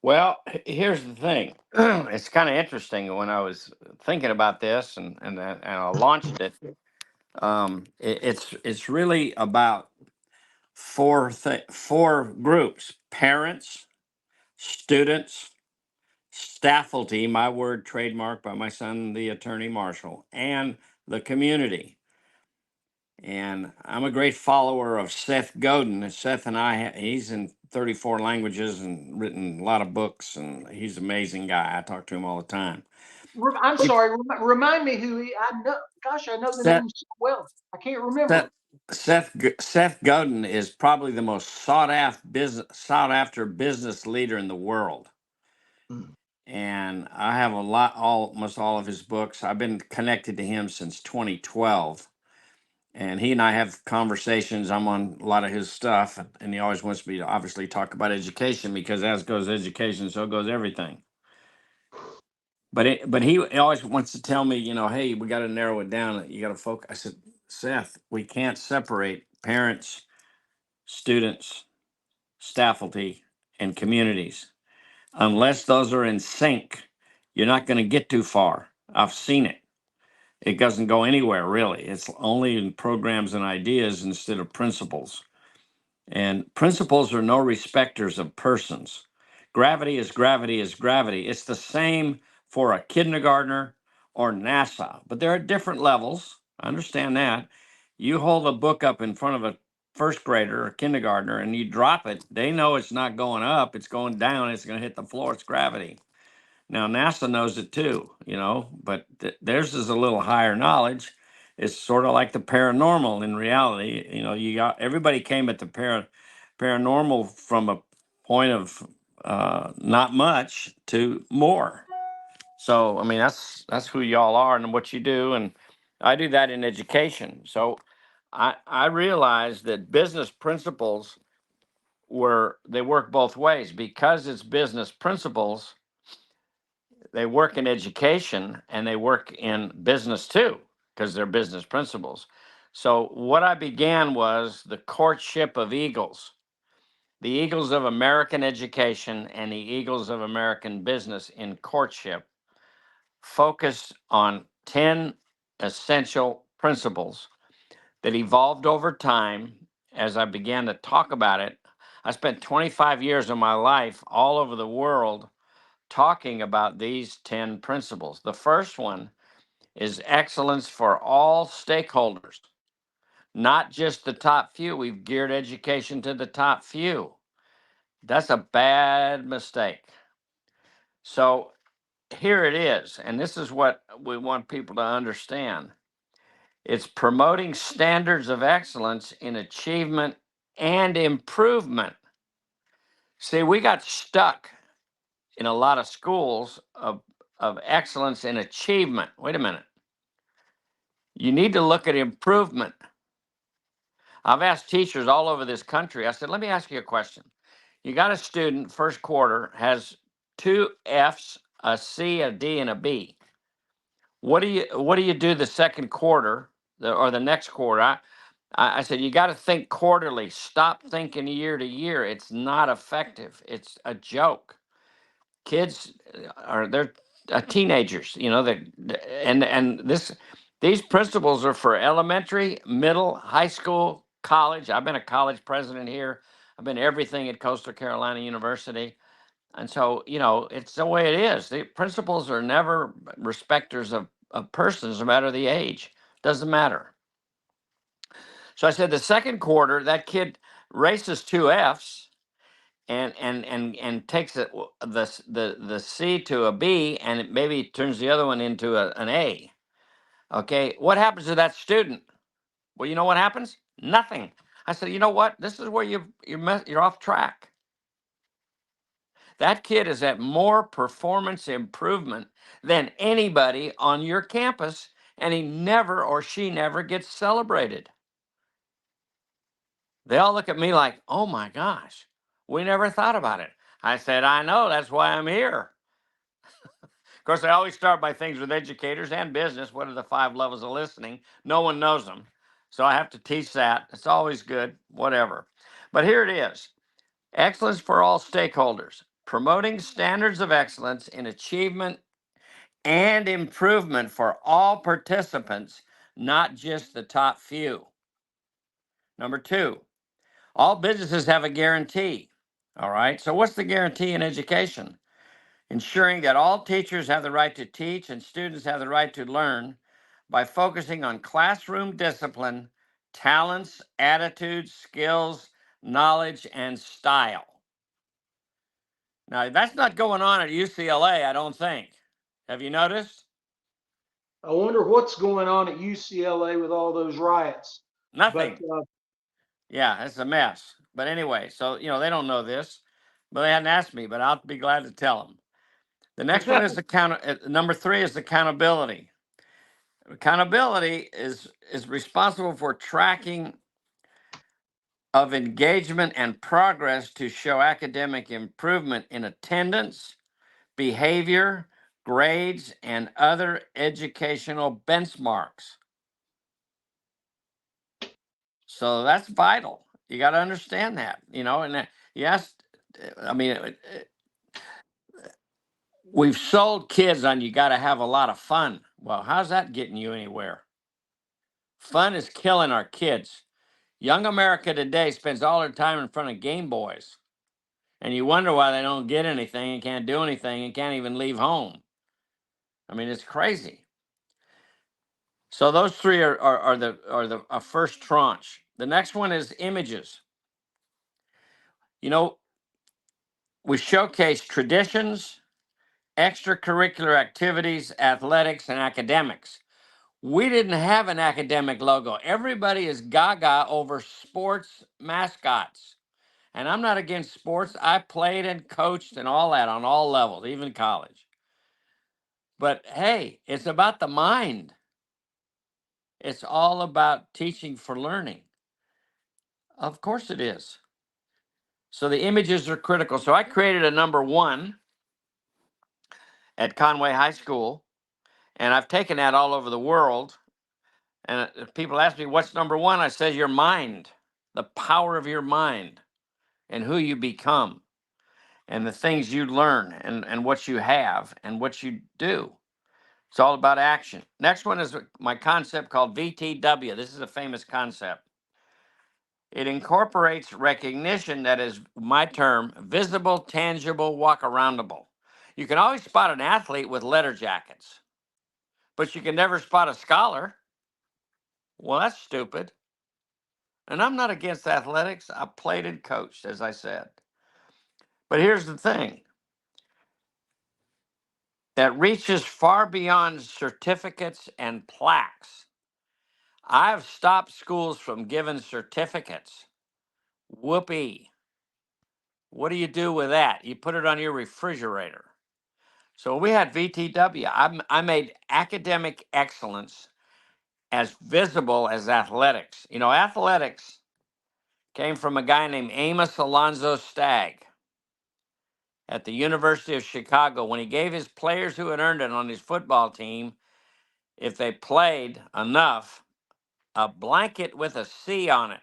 Well, here's the thing. It's kind of interesting when I was thinking about this and I launched it. It's really about four groups: parents, students, faculty, my word trademarked by my son, the attorney marshal, and the community. And I'm a great follower of Seth Godin. Seth and he's in 34 languages and written a lot of books, and he's an amazing guy. I talk to him all the time. I'm sorry. Remind me who he. I know. Gosh, I know the Seth, name so well. I can't remember. Seth Godin is probably the most sought after business leader in the world. Mm. And I have almost all of his books. I've been connected to him since 2012. And he and I have conversations. I'm on a lot of his stuff, and he always wants me to obviously talk about education because as goes education, so goes everything. But he always wants to tell me, hey, we got to narrow it down. You got to focus. I said, Seth, we can't separate parents, students, faculty, and communities unless those are in sync. You're not going to get too far. I've seen it. It doesn't go anywhere really. It's only in programs and ideas instead of principles. And principles are no respecters of persons. Gravity is gravity is gravity. It's the same for a kindergartner or NASA, but there are different levels. I understand that. You hold a book up in front of a first grader or kindergartner and you drop it, they know it's not going up, it's going down, it's going to hit the floor, it's gravity. Now, NASA knows it too, but theirs is a little higher knowledge. It's sort of like the paranormal in reality. Everybody came at the paranormal from a point of not much to more. So, I mean, that's who y'all are and what you do. And I do that in education. So I realized that business principles they work both ways because it's business principles. They work in education and they work in business too, because they're business principles. So what I began was the courtship of eagles, the eagles of American education and the eagles of American business in courtship, focused on 10 essential principles that evolved over time as I began to talk about it. I spent 25 years of my life all over the world talking about these 10 principles. The first one is excellence for all stakeholders. not just the top few. We've geared education to the top few. That's a bad mistake. So here it is, and this is what we want people to understand. It's promoting standards of excellence in achievement and improvement. See, we got stuck in a lot of schools of excellence in achievement. Wait a minute. You need to look at improvement. I've asked teachers all over this country, I said, let me ask you a question. You got a student, first quarter, has 2 Fs, a C, a D, and a B. What do you do the second quarter or the next quarter? I said, you got to think quarterly. Stop thinking year to year. It's not effective. It's a joke. Kids they're teenagers, you know, these principles are for elementary, middle, high school, college. I've been a college president here. I've been everything at Coastal Carolina University. And so, you know, it's the way it is. The principals are never respecters of persons, no matter the age. Doesn't matter. So I said the second quarter, that kid races 2 Fs and takes the C to a B, and it maybe turns the other one into an A. Okay, what happens to that student? Well, you know what happens? Nothing. I said, you know what? This is where you're off track. That kid is at more performance improvement than anybody on your campus, and he never or she never gets celebrated. They all look at me like, oh my gosh, we never thought about it. I said, I know, that's why I'm here. Of course, I always start by things with educators and business. What are the 5 levels of listening? No one knows them. So I have to teach that. It's always good, whatever. But here it is. Excellence for all stakeholders, promoting standards of excellence in achievement and improvement for all participants, not just the top few. Number 2, all businesses have a guarantee. All right, so what's the guarantee in education? Ensuring that all teachers have the right to teach and students have the right to learn by focusing on classroom discipline, talents, attitudes, skills, knowledge, and style. Now, that's not going on at UCLA, I don't think. Have you noticed? I wonder what's going on at UCLA with all those riots. Nothing. But Yeah, it's a mess. But anyway, so, you know, they don't know this, but they hadn't asked me, but I'll be glad to tell them. The next one is number 3 is accountability. Accountability is responsible for tracking of engagement and progress to show academic improvement in attendance, behavior, grades, and other educational benchmarks. So that's vital. You got to understand that, you know, and yes, I mean, we've sold kids on you got to have a lot of fun. Well, how's that getting you anywhere? Fun is killing our kids. Young America today spends all their time in front of Game Boys. And you wonder why they don't get anything and can't do anything and can't even leave home. I mean, it's crazy. So those 3 are the first tranche. The next one is images. You know, we showcase traditions, extracurricular activities, athletics, and academics. We didn't have an academic logo. Everybody is gaga over sports mascots. And I'm not against sports. I played and coached and all that on all levels, even college. But hey, it's about the mind. It's all about teaching for learning. Of course it is. So the images are critical. So I created a number 1 at Conway High School, and I've taken that all over the world. And people ask me, what's number 1? I say your mind, the power of your mind and who you become and the things you learn and what you have and what you do. It's all about action. Next one is my concept called VTW. This is a famous concept. It incorporates recognition that is my term, visible, tangible, walk-aroundable. You can always spot an athlete with letter jackets, but you can never spot a scholar. Well, that's stupid. And I'm not against athletics. I played and coached, as I said. But here's the thing that reaches far beyond certificates and plaques. I've stopped schools from giving certificates. Whoopee. What do you do with that? You put it on your refrigerator. So we had VTW. I made academic excellence as visible as athletics. You know, athletics came from a guy named Amos Alonzo Stagg at the University of Chicago when he gave his players who had earned it on his football team, if they played enough, a blanket with a C on it.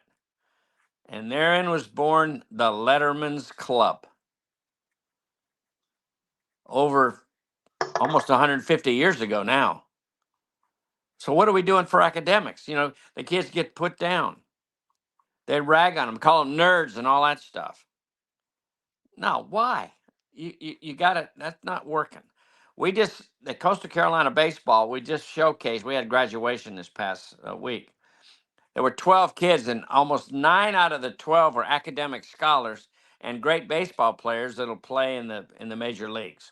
And therein was born the Letterman's Club. Over almost 150 years ago now. So what are we doing for academics? You know, the kids get put down. They rag on them, call them nerds and all that stuff. No, why? You got it. That's not working. The Coastal Carolina baseball, we just showcased. We had graduation this past week. There were 12 kids, and almost 9 out of the 12 were academic scholars and great baseball players that'll play in the major leagues.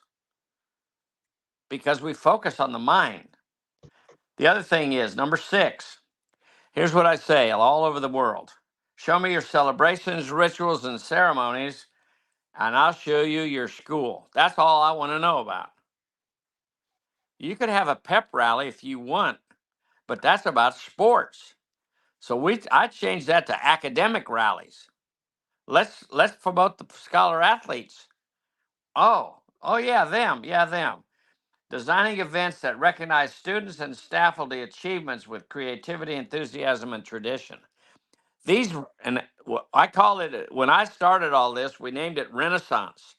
Because we focus on the mind. The other thing is, number 6, here's what I say all over the world. Show me your celebrations, rituals, and ceremonies, and I'll show you your school. That's all I want to know about. You could have a pep rally if you want, but that's about sports. So I changed that to academic rallies. Let's promote the scholar athletes. Oh yeah, them. Designing events that recognize students and faculty achievements with creativity, enthusiasm, and tradition. I call it, when I started all this, we named it Renaissance,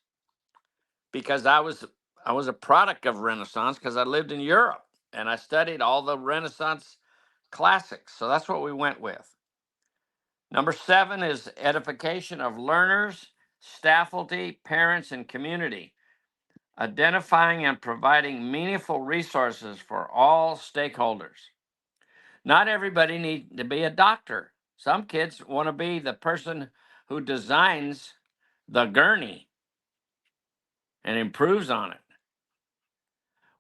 because I was a product of Renaissance because I lived in Europe and I studied all the Renaissance classics. So that's what we went with. Number 7 is edification of learners, faculty, parents, and community. Identifying and providing meaningful resources for all stakeholders. Not everybody needs to be a doctor. Some kids want to be the person who designs the gurney and improves on it.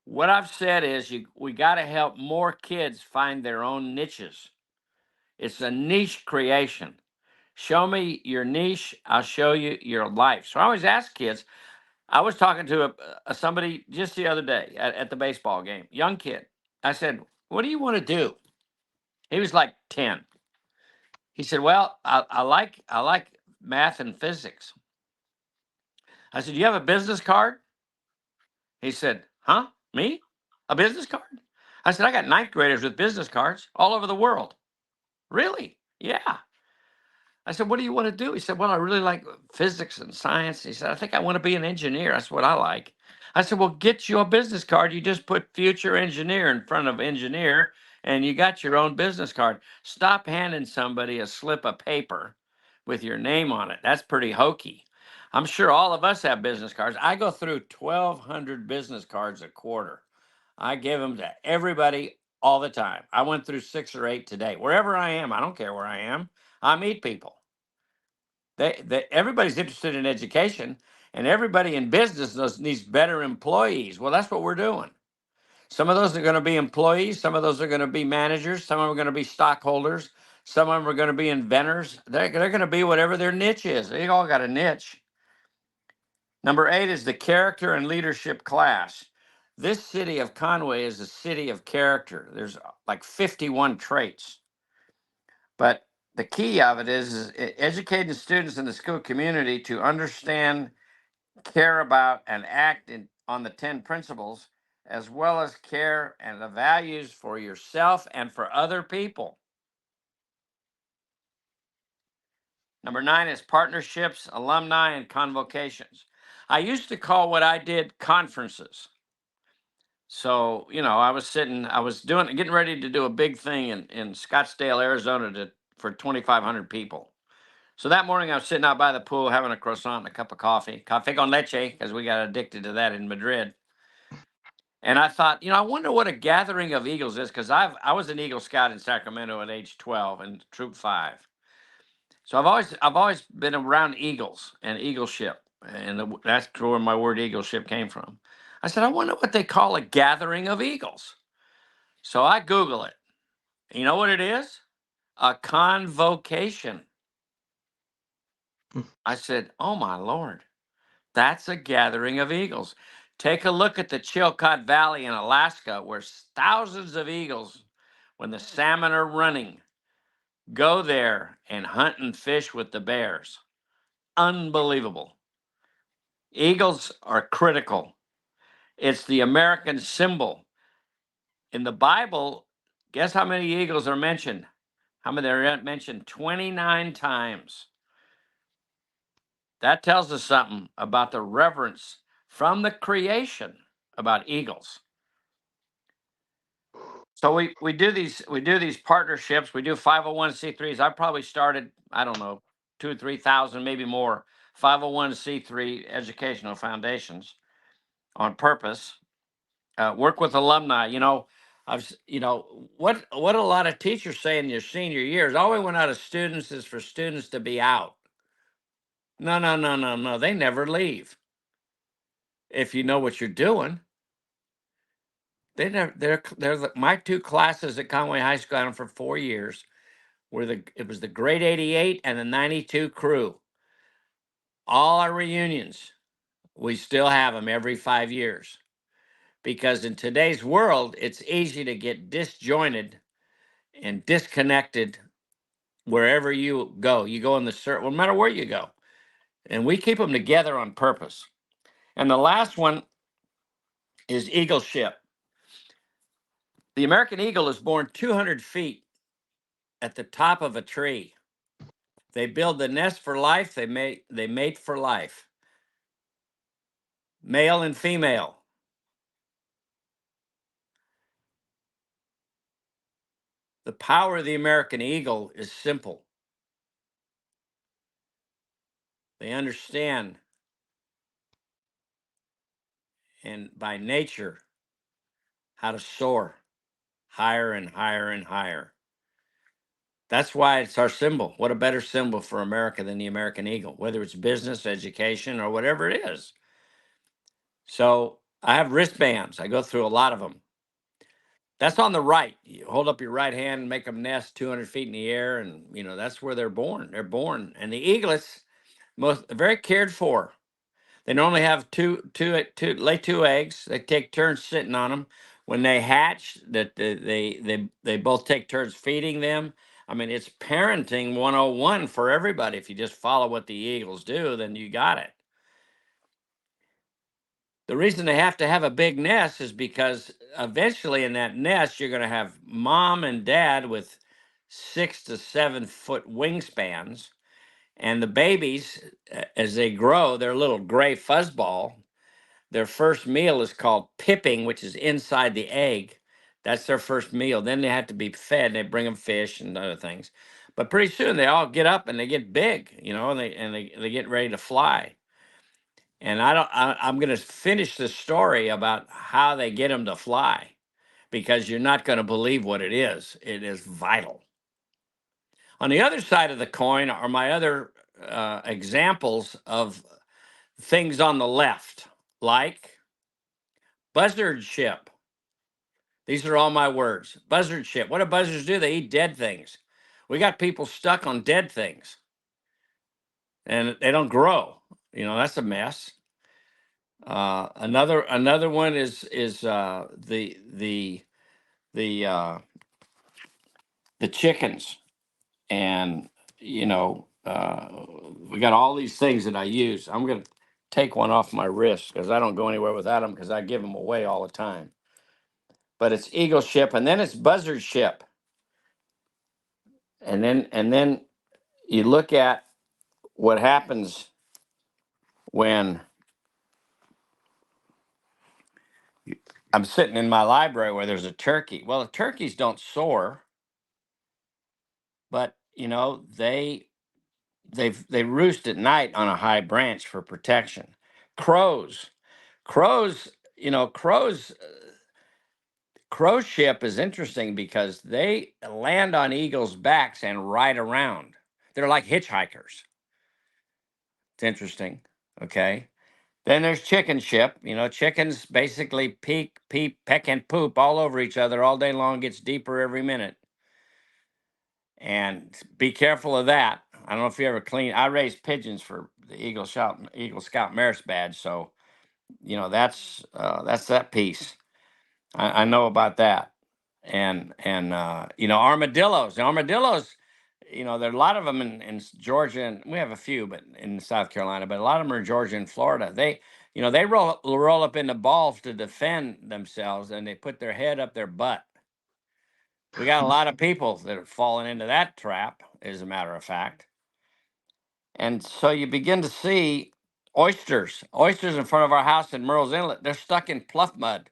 What I've said is we got to help more kids find their own niches. It's a niche creation. Show me your niche, I'll show you your life. So I always ask kids. I was talking to somebody just the other day at the baseball game, young kid. I said, "What do you want to do?" He was like 10. He said, "Well, I like math and physics." I said, "You have a business card?" He said, "Huh? Me? A business card?" I said, "I got 9th graders with business cards all over the world." "Really?" "Yeah." I said, "What do you want to do?" He said, "Well, I really like physics and science." He said, "I think I want to be an engineer. That's what I like." I said, "Well, get you a business card. You just put future engineer in front of engineer and you got your own business card. Stop handing somebody a slip of paper with your name on it. That's pretty hokey." I'm sure all of us have business cards. I go through 1,200 business cards a quarter. I give them to everybody all the time. I went through 6 or 8 today. Wherever I am, I don't care where I am. I meet people. Everybody's interested in education, and everybody in business needs better employees. Well, that's what we're doing. Some of those are going to be employees. Some of those are going to be managers. Some of them are going to be stockholders. Some of them are going to be inventors. They're going to be whatever their niche is. They all got a niche. Number 8 is the character and leadership class. This city of Conway is a city of character. There's like 51 traits. But the key of it is educating students in the school community to understand, care about, and act on the 10 principles, as well as care and the values for yourself and for other people. Number 9 is partnerships, alumni, and convocations. I used to call what I did conferences. So, I was getting ready to do a big thing in Scottsdale, Arizona for 2,500 people. So that morning I was sitting out by the pool having a croissant and a cup of coffee con leche, because we got addicted to that in Madrid. And I thought, I wonder what a gathering of Eagles is, because I was an Eagle Scout in Sacramento at age 12 in Troop 5. So I've always been around eagles and eagle ship, and that's where my word eagle ship came from. I said, I wonder what they call a gathering of eagles. So I Google it. You know what it is? A convocation. I said, oh my Lord, that's a gathering of eagles. Take a look at the Chilcot Valley in Alaska, where thousands of eagles, when the salmon are running, go there and hunt and fish with the bears. Unbelievable. Eagles are critical. It's the American symbol. In the Bible, guess how many eagles are mentioned? How many are mentioned? 29 times. That tells us something about the reverence from the creation about eagles. So we do these partnerships. We do 501c3s. I probably started, I don't know, 2,000 or 3,000, maybe more 501c3 educational foundations on purpose. Work with alumni. What a lot of teachers say in your senior years. All we want out of students is for students to be out. No, no, no, no, no. They never leave. If you know what you're doing, they never. My two classes at Conway High School. I had them for 4 years. It was the grade 88 and the 92 crew. All our reunions, we still have them every 5 years, because in today's world, it's easy to get disjointed and disconnected wherever you go. You go in the circle, no matter where you go. And we keep them together on purpose. And the last one is eagle ship. The American eagle is born 200 feet at the top of a tree. They build the nest for life. They mate for life. Male and female. The power of the American eagle is simple. They understand, and by nature, how to soar higher and higher and higher. That's why it's our symbol. What a better symbol for America than the American eagle, whether it's business, education, or whatever it is. So I have wristbands. I go through a lot of them. That's on the right. You hold up your right hand and make them nest 200 feet in the air, and that's where they're born. They're born, and the eaglets, very cared for. They normally have lay two eggs. They take turns sitting on them. When they hatch, they both take turns feeding them. I mean, it's parenting 101 for everybody. If you just follow what the eagles do, then you got it. The reason they have to have a big nest is because eventually in that nest, you're going to have mom and dad with 6 to 7 foot wingspans. And the babies, as they grow, they're a little gray fuzzball. Their first meal is called pipping, which is inside the egg. That's their first meal. Then they have to be fed. They bring them fish and other things. But pretty soon they all get up and they get big, and they get ready to fly. And I'm going to finish the story about how they get them to fly, because you're not going to believe what it is. It is vital. On the other side of the coin are my other examples of things on the left, like buzzard ship. These are all my words. Buzzard ship. What do buzzards do? They eat dead things. We got people stuck on dead things, and they don't grow. That's a mess. Another one is the chickens, and we got all these things that I use. I'm gonna take one off my wrist because I don't go anywhere without them, because I give them away all the time. But it's eagle ship, and then it's buzzard ship, and then you look at what happens when I'm sitting in my library where there's a turkey. Well, the turkeys don't soar, but they roost at night on a high branch for protection. Crows, crows, crow ship is interesting because they land on eagles' backs and ride around. They're like hitchhikers. It's interesting. Okay. Then there's chicken ship. You know, chickens basically peek, peep, peck, and poop all over each other all day long, gets deeper every minute. And be careful of that. I don't know if you ever clean. I raise pigeons for the Eagle Scout Merit Badge. So, you know, that's that piece. I know about that. And you know, armadillos. The armadillos, you know, there are a lot of them in Georgia, and we have a few, but in South Carolina, but a lot of them are in Georgia and Florida. They, you know, they roll up into balls to defend themselves, and they put their head up their butt. We got a lot of people that have fallen into that trap, as a matter of fact. And so you begin to see oysters in front of our house in Murrells Inlet. They're stuck in pluff mud.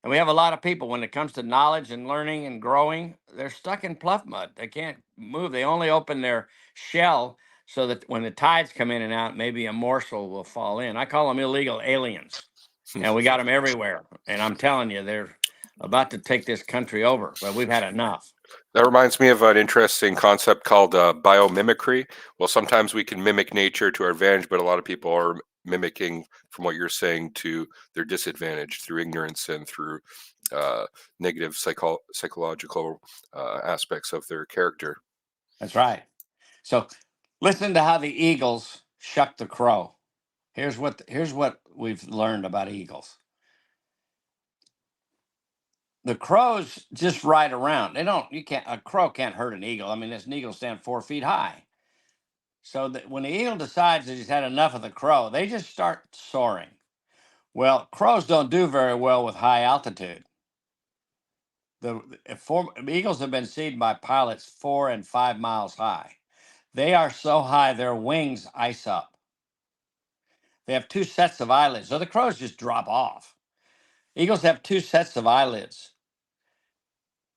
And we have a lot of people, when it comes to knowledge and learning and growing, they're stuck in pluff mud. They can't move. They only open their shell so that when the tides come in and out, maybe a morsel will fall in. I call them illegal aliens. And we got them everywhere. And I'm telling you, they're about to take this country over, but we've had enough. That reminds me of an interesting concept called biomimicry. Well, sometimes we can mimic nature to our advantage, but a lot of people are mimicking, from what you're saying, to their disadvantage through ignorance and through negative psychological aspects of their character. That's right. So listen to how the eagles shuck the crow. Here's what we've learned about eagles. The crows just ride around. A crow can't hurt an eagle. I mean, this eagle stand 4 feet high. So that when the eagle decides that he's had enough of the crow, they just start soaring. Well, crows don't do very well with high altitude. The eagles have been seen by pilots 4 and 5 miles high. They are so high, their wings ice up. They have 2 sets of eyelids. So the crows just drop off. Eagles have 2 sets of eyelids.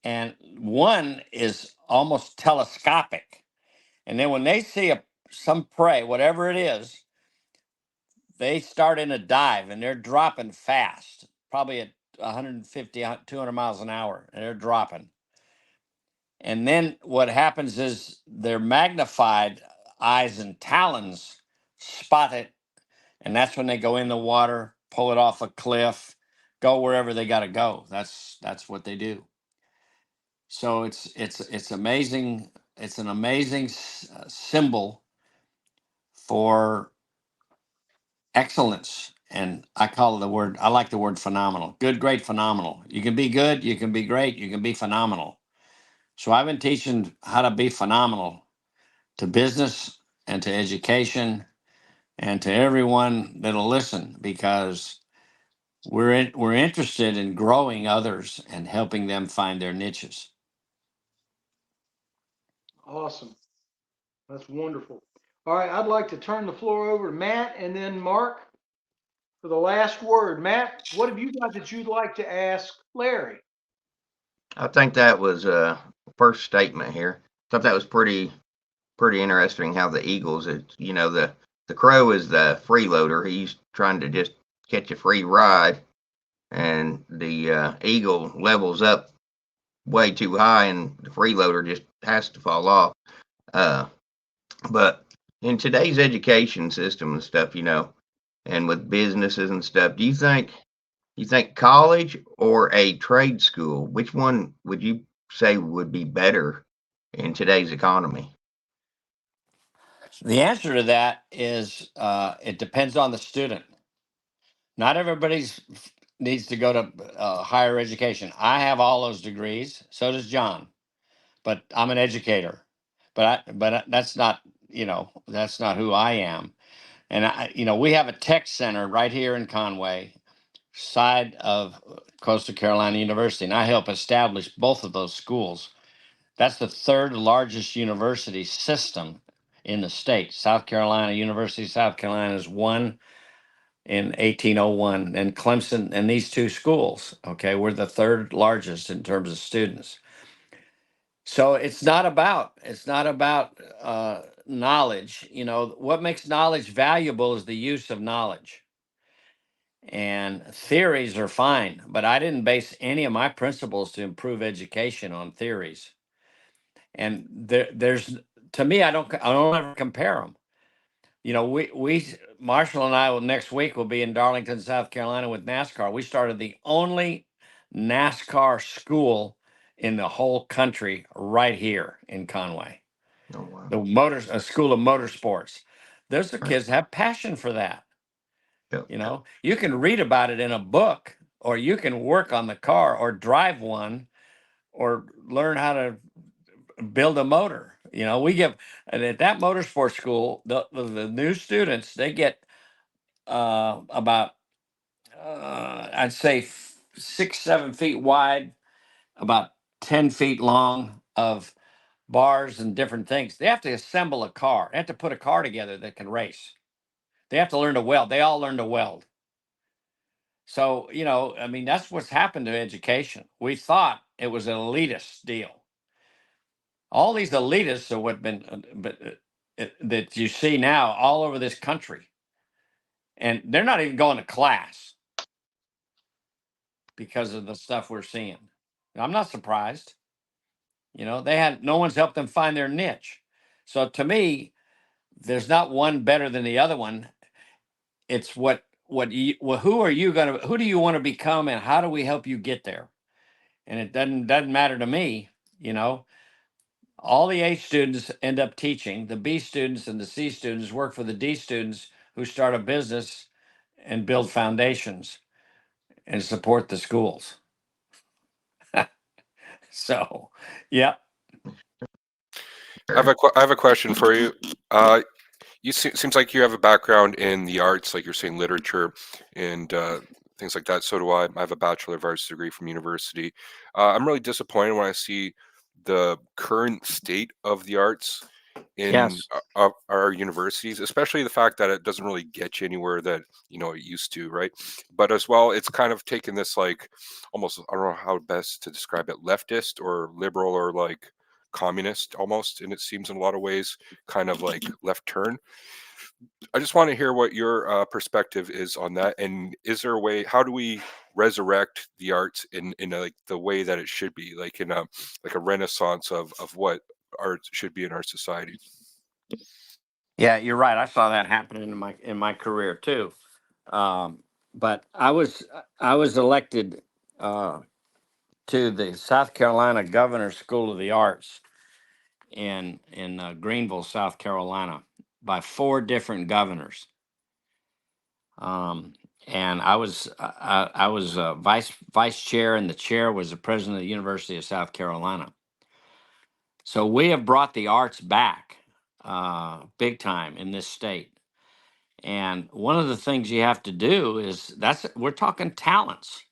And one is almost telescopic. And then when they see some prey, whatever it is, they start in a dive and they're dropping fast, probably at 150, 200 miles an hour, and they're dropping. And then what happens is their magnified eyes and talons spot it, and that's when they go in the water, pull it off a cliff, go wherever they got to go. That's what they do. So it's amazing. It's an amazing symbol for excellence. And I like the word phenomenal. Good, great, phenomenal. You can be good, you can be great, you can be phenomenal. So I've been teaching how to be phenomenal to business and to education and to everyone that'll listen, because we're interested in growing others and helping them find their niches. Awesome. That's wonderful. All right, I'd like to turn the floor over to Matt and then Mark for the last word. Matt, what have you got that you'd like to ask Larry? I think that was first statement here. Thought that was pretty interesting how the Eagles, you know, the crow is the freeloader. He's trying to just catch a free ride, and the eagle levels up way too high, and the freeloader just has to fall off. But in today's education system and stuff, you know, and with businesses and stuff, do you think college or a trade school, which one would you say would be better in today's economy? The answer to that is it depends on the student. Not everybody's needs to go to higher education. I have all those degrees. So does John, but I'm an educator. But that's not, you know, that's not who I am. And you know, we have a tech center right here in Conway, side of Coastal Carolina University, and I help establish both of those schools. That's the 3rd largest university system in the state. South Carolina University of South Carolina is one in 1801, and Clemson, and these 2 schools, okay, we're the 3rd largest in terms of students. So it's not about knowledge. You know, what makes knowledge valuable is the use of knowledge. And theories are fine, but I didn't base any of my principles to improve education on theories. And there's to me, I don't ever compare them. You know, Marshall and I will next week will be in Darlington, South Carolina with NASCAR. We started the only NASCAR school in the whole country right here in Conway. Oh, wow. A school of motorsports. There's the kids have passion for that. Yep. You know, you can read about it in a book, or you can work on the car or drive one or learn how to build a motor. You know, and at that motorsports school, the new students, they get about, I'd say 6-7 feet wide, about 10 feet long of bars and different things. They have to assemble a car. They have to put a car together that can race. They have to learn to weld. They all learn to weld. So, you know, I mean, that's what's happened to education. We thought it was an elitist deal. All these elitists are that you see now all over this country. And they're not even going to class because of the stuff we're seeing. I'm not surprised. You know, no one's helped them find their niche. So to me, there's not one better than the other one. It's who do you want to become, and how do we help you get there? And it doesn't matter to me. You know, all the A students end up teaching. The B students and the C students work for the D students who start a business and build foundations and support the schools. So, yeah. I have a question for you. Seems like you have a background in the arts, like you're saying, literature and things like that. So do I. I have a Bachelor of Arts degree from university. I'm really disappointed when I see the current state of the arts in Yes. our universities, especially the fact that it doesn't really get you anywhere that it used to, right? But as well, it's kind of taken this like almost, I don't know how best to describe it, leftist or liberal or like communist almost, and it seems in a lot of ways kind of like left turn. I just want to hear what your perspective is on that, and is there a way? How do we resurrect the arts in like the way that it should be, like in a renaissance of what art should be in our society? Yeah, you're right. I saw that happening in my career too. But I was elected to the South Carolina Governor's School of the Arts in Greenville, South Carolina, by 4 different governors. And I was vice chair, and the chair was the president of the University of South Carolina. So we have brought the arts back big time in this state. And one of the things you have to do is we're talking talents.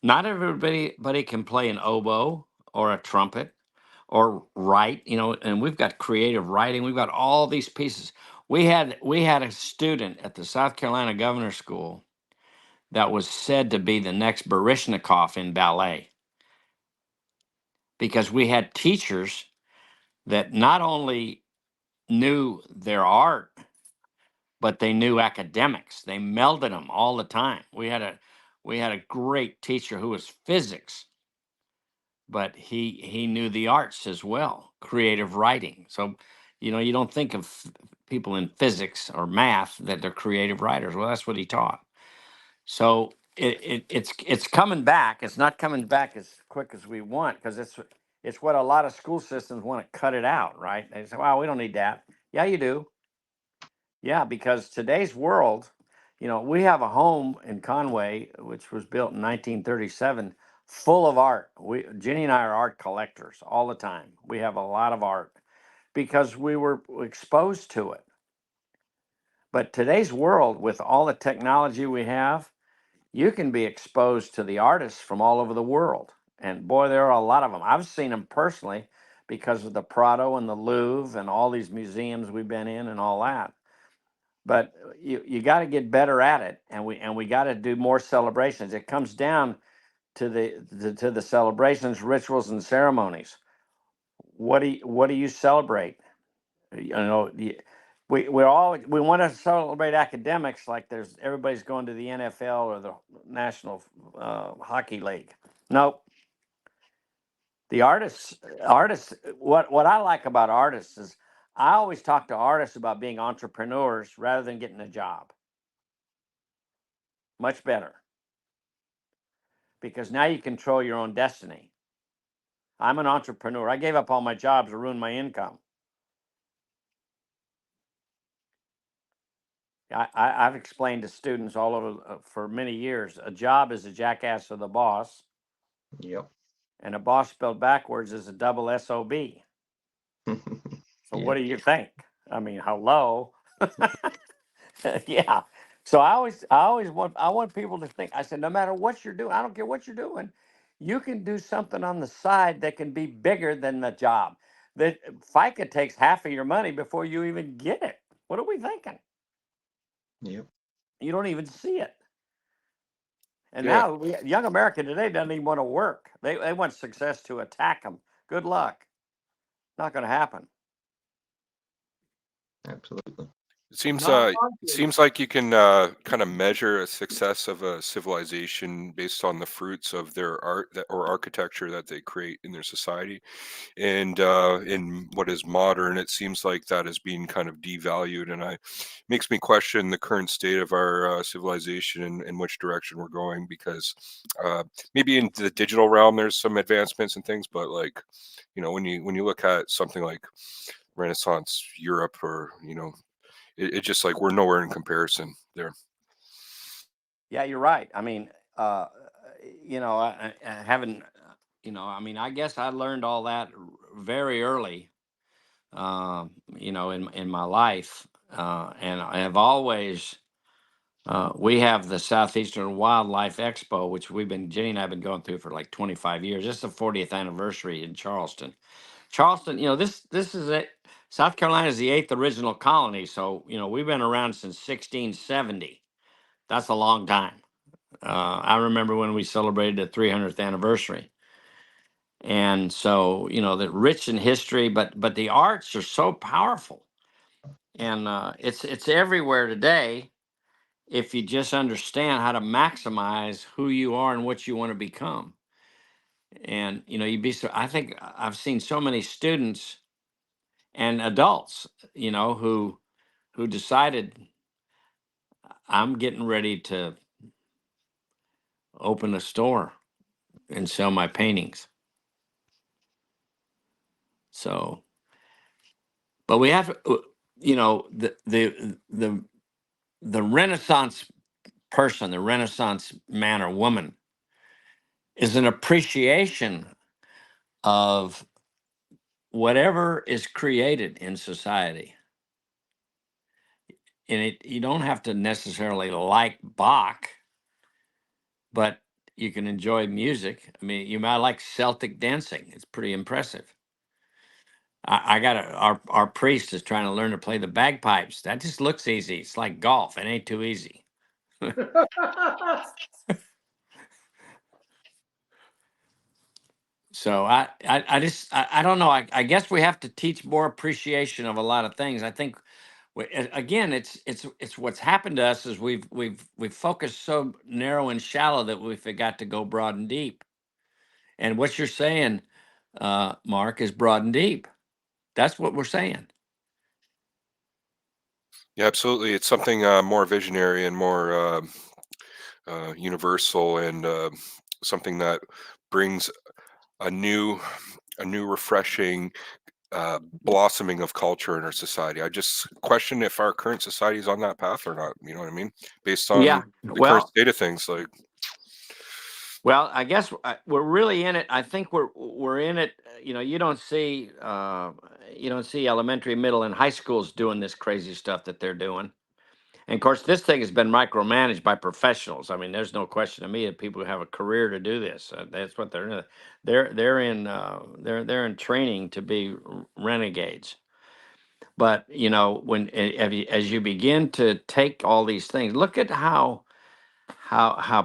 Not everybody can play an oboe or a trumpet or write, and we've got creative writing. We've got all these pieces. We had a student at the South Carolina Governor's School that was said to be the next Baryshnikov in ballet, because we had teachers that not only knew their art, but they knew academics. They melded them all the time. We had a great teacher who was physics, but he knew the arts as well, creative writing. So, you don't think of people in physics or math that they're creative writers. Well, that's what he taught. So it's coming back. It's not coming back as quick as we want, because it's what a lot of school systems want to cut it out, right? They say, "Well, we don't need that." Yeah, you do. Yeah, because today's world, we have a home in Conway, which was built in 1937, full of art. Jenny and I are art collectors all the time. We have a lot of art because we were exposed to it. But today's world, with all the technology we have, you can be exposed to the artists from all over the world. And boy, there are a lot of them. I've seen them personally because of the Prado and the Louvre and all these museums we've been in and all that. But you got to get better at it, and we got to do more celebrations. It comes down to the celebrations, rituals, and ceremonies. What do you celebrate? We want to celebrate academics, like everybody's going to the NFL or the National Hockey League. Nope. The artists. What I like about artists is I always talk to artists about being entrepreneurs rather than getting a job. Much better. Because now you control your own destiny. I'm an entrepreneur. I gave up all my jobs to ruin my income. I've explained to students all over for many years, a job is a jackass of the boss, Yep. and a boss spelled backwards is a double SOB. So Yeah. what do you think? I mean, hello. Yeah. So I want people to think. I said, no matter what you're doing, I don't care what you're doing, you can do something on the side that can be bigger than the job. That FICA takes half of your money before you even get it. What are we thinking? Yep. You don't even see it. And Yeah. now young America today doesn't even want to work. They want success to attack them. Good luck. Not going to happen. Absolutely. Not It likely. seems like you can kind of measure a success of a civilization based on the fruits of their art or architecture that they create in their society. And in what is modern, it seems like that is being kind of devalued, and I makes me question the current state of our civilization and which direction we're going. Because maybe in the digital realm, there's some advancements and things, but like, when you look at something like Renaissance Europe, or it's just like we're nowhere in comparison there. Yeah, you're right. I mean, I haven't, I mean, I guess I learned all that very early, in my life. And I have always, we have the Southeastern Wildlife Expo, which Jenny and I have been going through for like 25 years. This is the 40th anniversary in Charleston. Charleston, this is it. South Carolina is the 8th original colony. So, we've been around since 1670. That's a long time. I remember when we celebrated the 300th anniversary. And so, that rich in history, but the arts are so powerful. And it's everywhere today if you just understand how to maximize who you are and what you want to become. And, I think I've seen so many students and adults, who decided I'm getting ready to open a store and sell my paintings. So, but we have, the Renaissance person, the Renaissance man or woman, is an appreciation of whatever is created in society. And you don't have to necessarily like Bach, but you can enjoy music. I mean, you might like Celtic dancing. It's pretty impressive. I got our priest is trying to learn to play the bagpipes. That just looks easy. It's like golf. It ain't too easy. So I don't know. I guess we have to teach more appreciation of a lot of things. I think again, it's what's happened to us is we've focused so narrow and shallow that we forgot to go broad and deep. And what you're saying, Mark, is broad and deep. That's what we're saying. Yeah, absolutely. It's something more visionary and more universal, and something that brings a new, refreshing blossoming of culture in our society. I just question if our current society is on that path or not. You know what I mean? Based Yeah. on the current state of things, like. Well, I guess we're really in it. I think we're in it. You don't see elementary, middle, and high schools doing this crazy stuff that they're doing. And of course, this thing has been micromanaged by professionals. I mean, there's no question to me that people who have a career to do this. That's what they're in. They're in training to be renegades. But as you begin to take all these things, look at how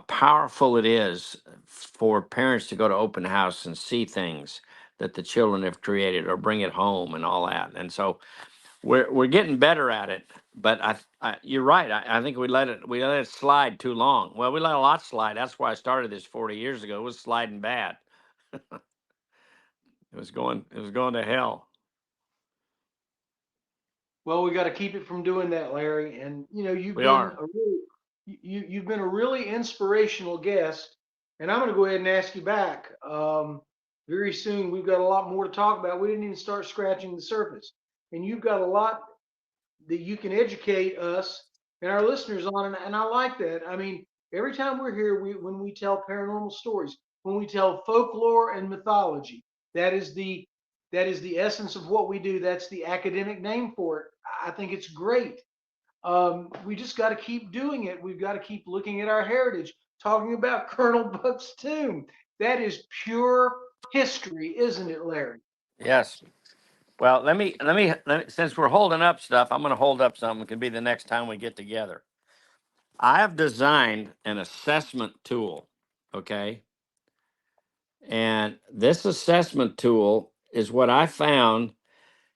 powerful it is for parents to go to open house and see things that the children have created or bring it home and all that. And so we're getting better at it. But you're right. I think we let it slide too long. Well, we let a lot slide. That's why I started this 40 years ago. It was sliding bad. It was going to hell. Well, we got to keep it from doing that, Larry. And you know, you've We been are. a really, you've been a really inspirational guest. And I'm going to go ahead and ask you back. Very soon, we've got a lot more to talk about. We didn't even start scratching the surface, and you've got a lot that you can educate us and our listeners on. And I like that. I mean, every time we're here, when we tell paranormal stories, when we tell folklore and mythology, that is the essence of what we do. That's the academic name for it. I think it's great. We just got to keep doing it. We've got to keep looking at our heritage, talking about Colonel Buck's tomb. That is pure history, isn't it, Larry? Yes. Well, let me, since we're holding up stuff, I'm going to hold up something. It could be the next time we get together. I have designed an assessment tool. Okay. And this assessment tool is what I found,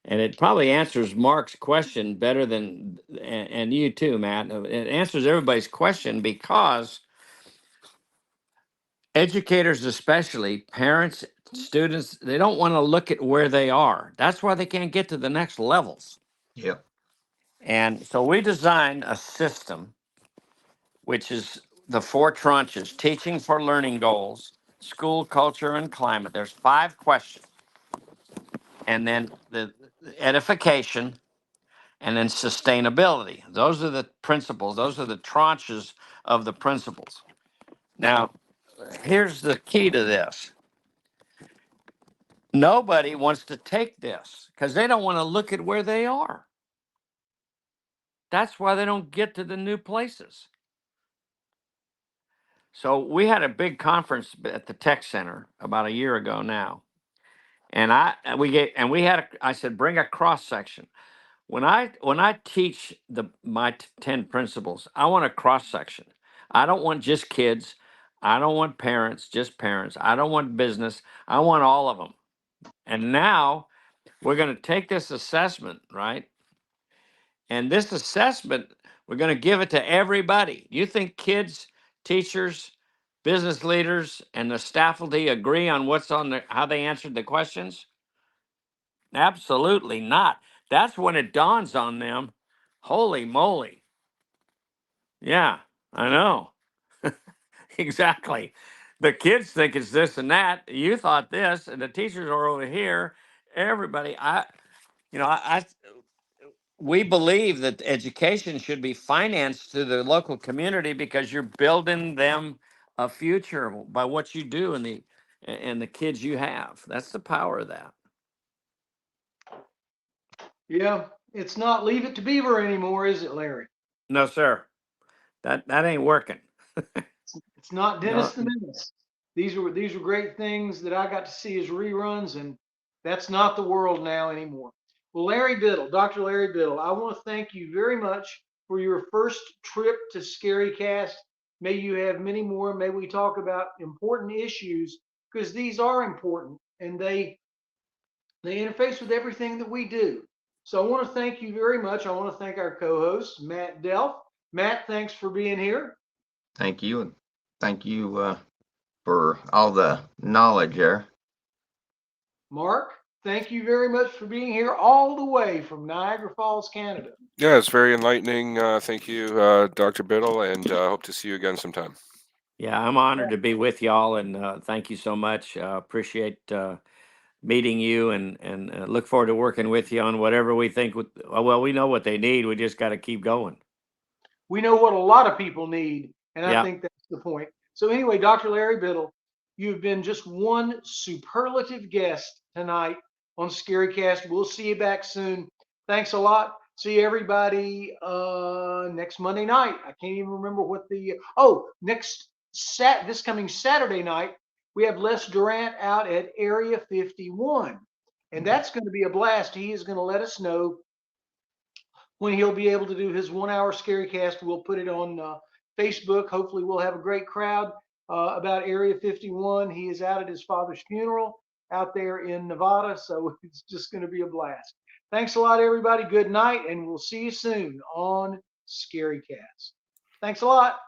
and it probably answers Mark's question better than, and you too, Matt. It answers everybody's question because educators, especially parents, students, they don't want to look at where they are. That's why they can't get to the next levels. Yep. And so we designed a system, which is the 4 tranches: teaching for learning goals, school culture and climate. There's 5 questions. And then the edification, and then sustainability. Those are the principles. Those are the tranches of the principles. Now, here's the key to this. Nobody wants to take this because they don't want to look at where they are. That's why they don't get to the new places. So we had a big conference at the Tech Center about a year ago now. And I said, bring a cross section. When I teach my 10 principles, I want a cross section. I don't want just kids. I don't want parents, just parents. I don't want business. I want all of them. And now we're going to take this assessment, right? And this assessment, we're going to give it to everybody. You think kids, teachers, business leaders, and the faculty agree on what's on how they answered the questions? Absolutely not. That's when it dawns on them. Holy moly. Yeah, I know. Exactly. The kids think it's this and that. You thought this, and the teachers are over here. Everybody, we believe that education should be financed through the local community because you're building them a future by what you do and the kids you have. That's the power of that. Yeah, it's not Leave It to Beaver anymore, is it, Larry? No, sir. That ain't working. It's not No. Dennis the Menace. These were great things that I got to see as reruns, and that's not the world now anymore. Well, Larry Biddle, Dr. Larry Biddle, I want to thank you very much for your first trip to ScaryCast. May you have many more. May we talk about important issues, because these are important and they interface with everything that we do. So I want to thank you very much. I want to thank our co-host, Matt Delph. Matt, thanks for being here. Thank you. And thank you for all the knowledge there. Mark, thank you very much for being here all the way from Niagara Falls, Canada. Yeah, it's very enlightening. Thank you, Dr. Biddle, and hope to see you again sometime. Yeah, I'm honored to be with y'all, and thank you so much. Appreciate meeting you, and look forward to working with you on whatever we think. Well, we know what they need. We just got to keep going. We know what a lot of people need, and I Yeah. think that's the point. So anyway, Dr. Larry Biddle, you've been just one superlative guest tonight on ScaryCast. We'll see you back soon. Thanks a lot. See everybody next Monday night. I can't even remember what this coming Saturday night, we have Les Durant out at Area 51. And that's going to be a blast. He is going to let us know when he'll be able to do his 1 hour ScaryCast. We'll put it on Facebook. Hopefully we'll have a great crowd about Area 51. He is out at his father's funeral out there in Nevada. So it's just going to be a blast. Thanks a lot, everybody. Good night, and we'll see you soon on ScaryCast. Thanks a lot.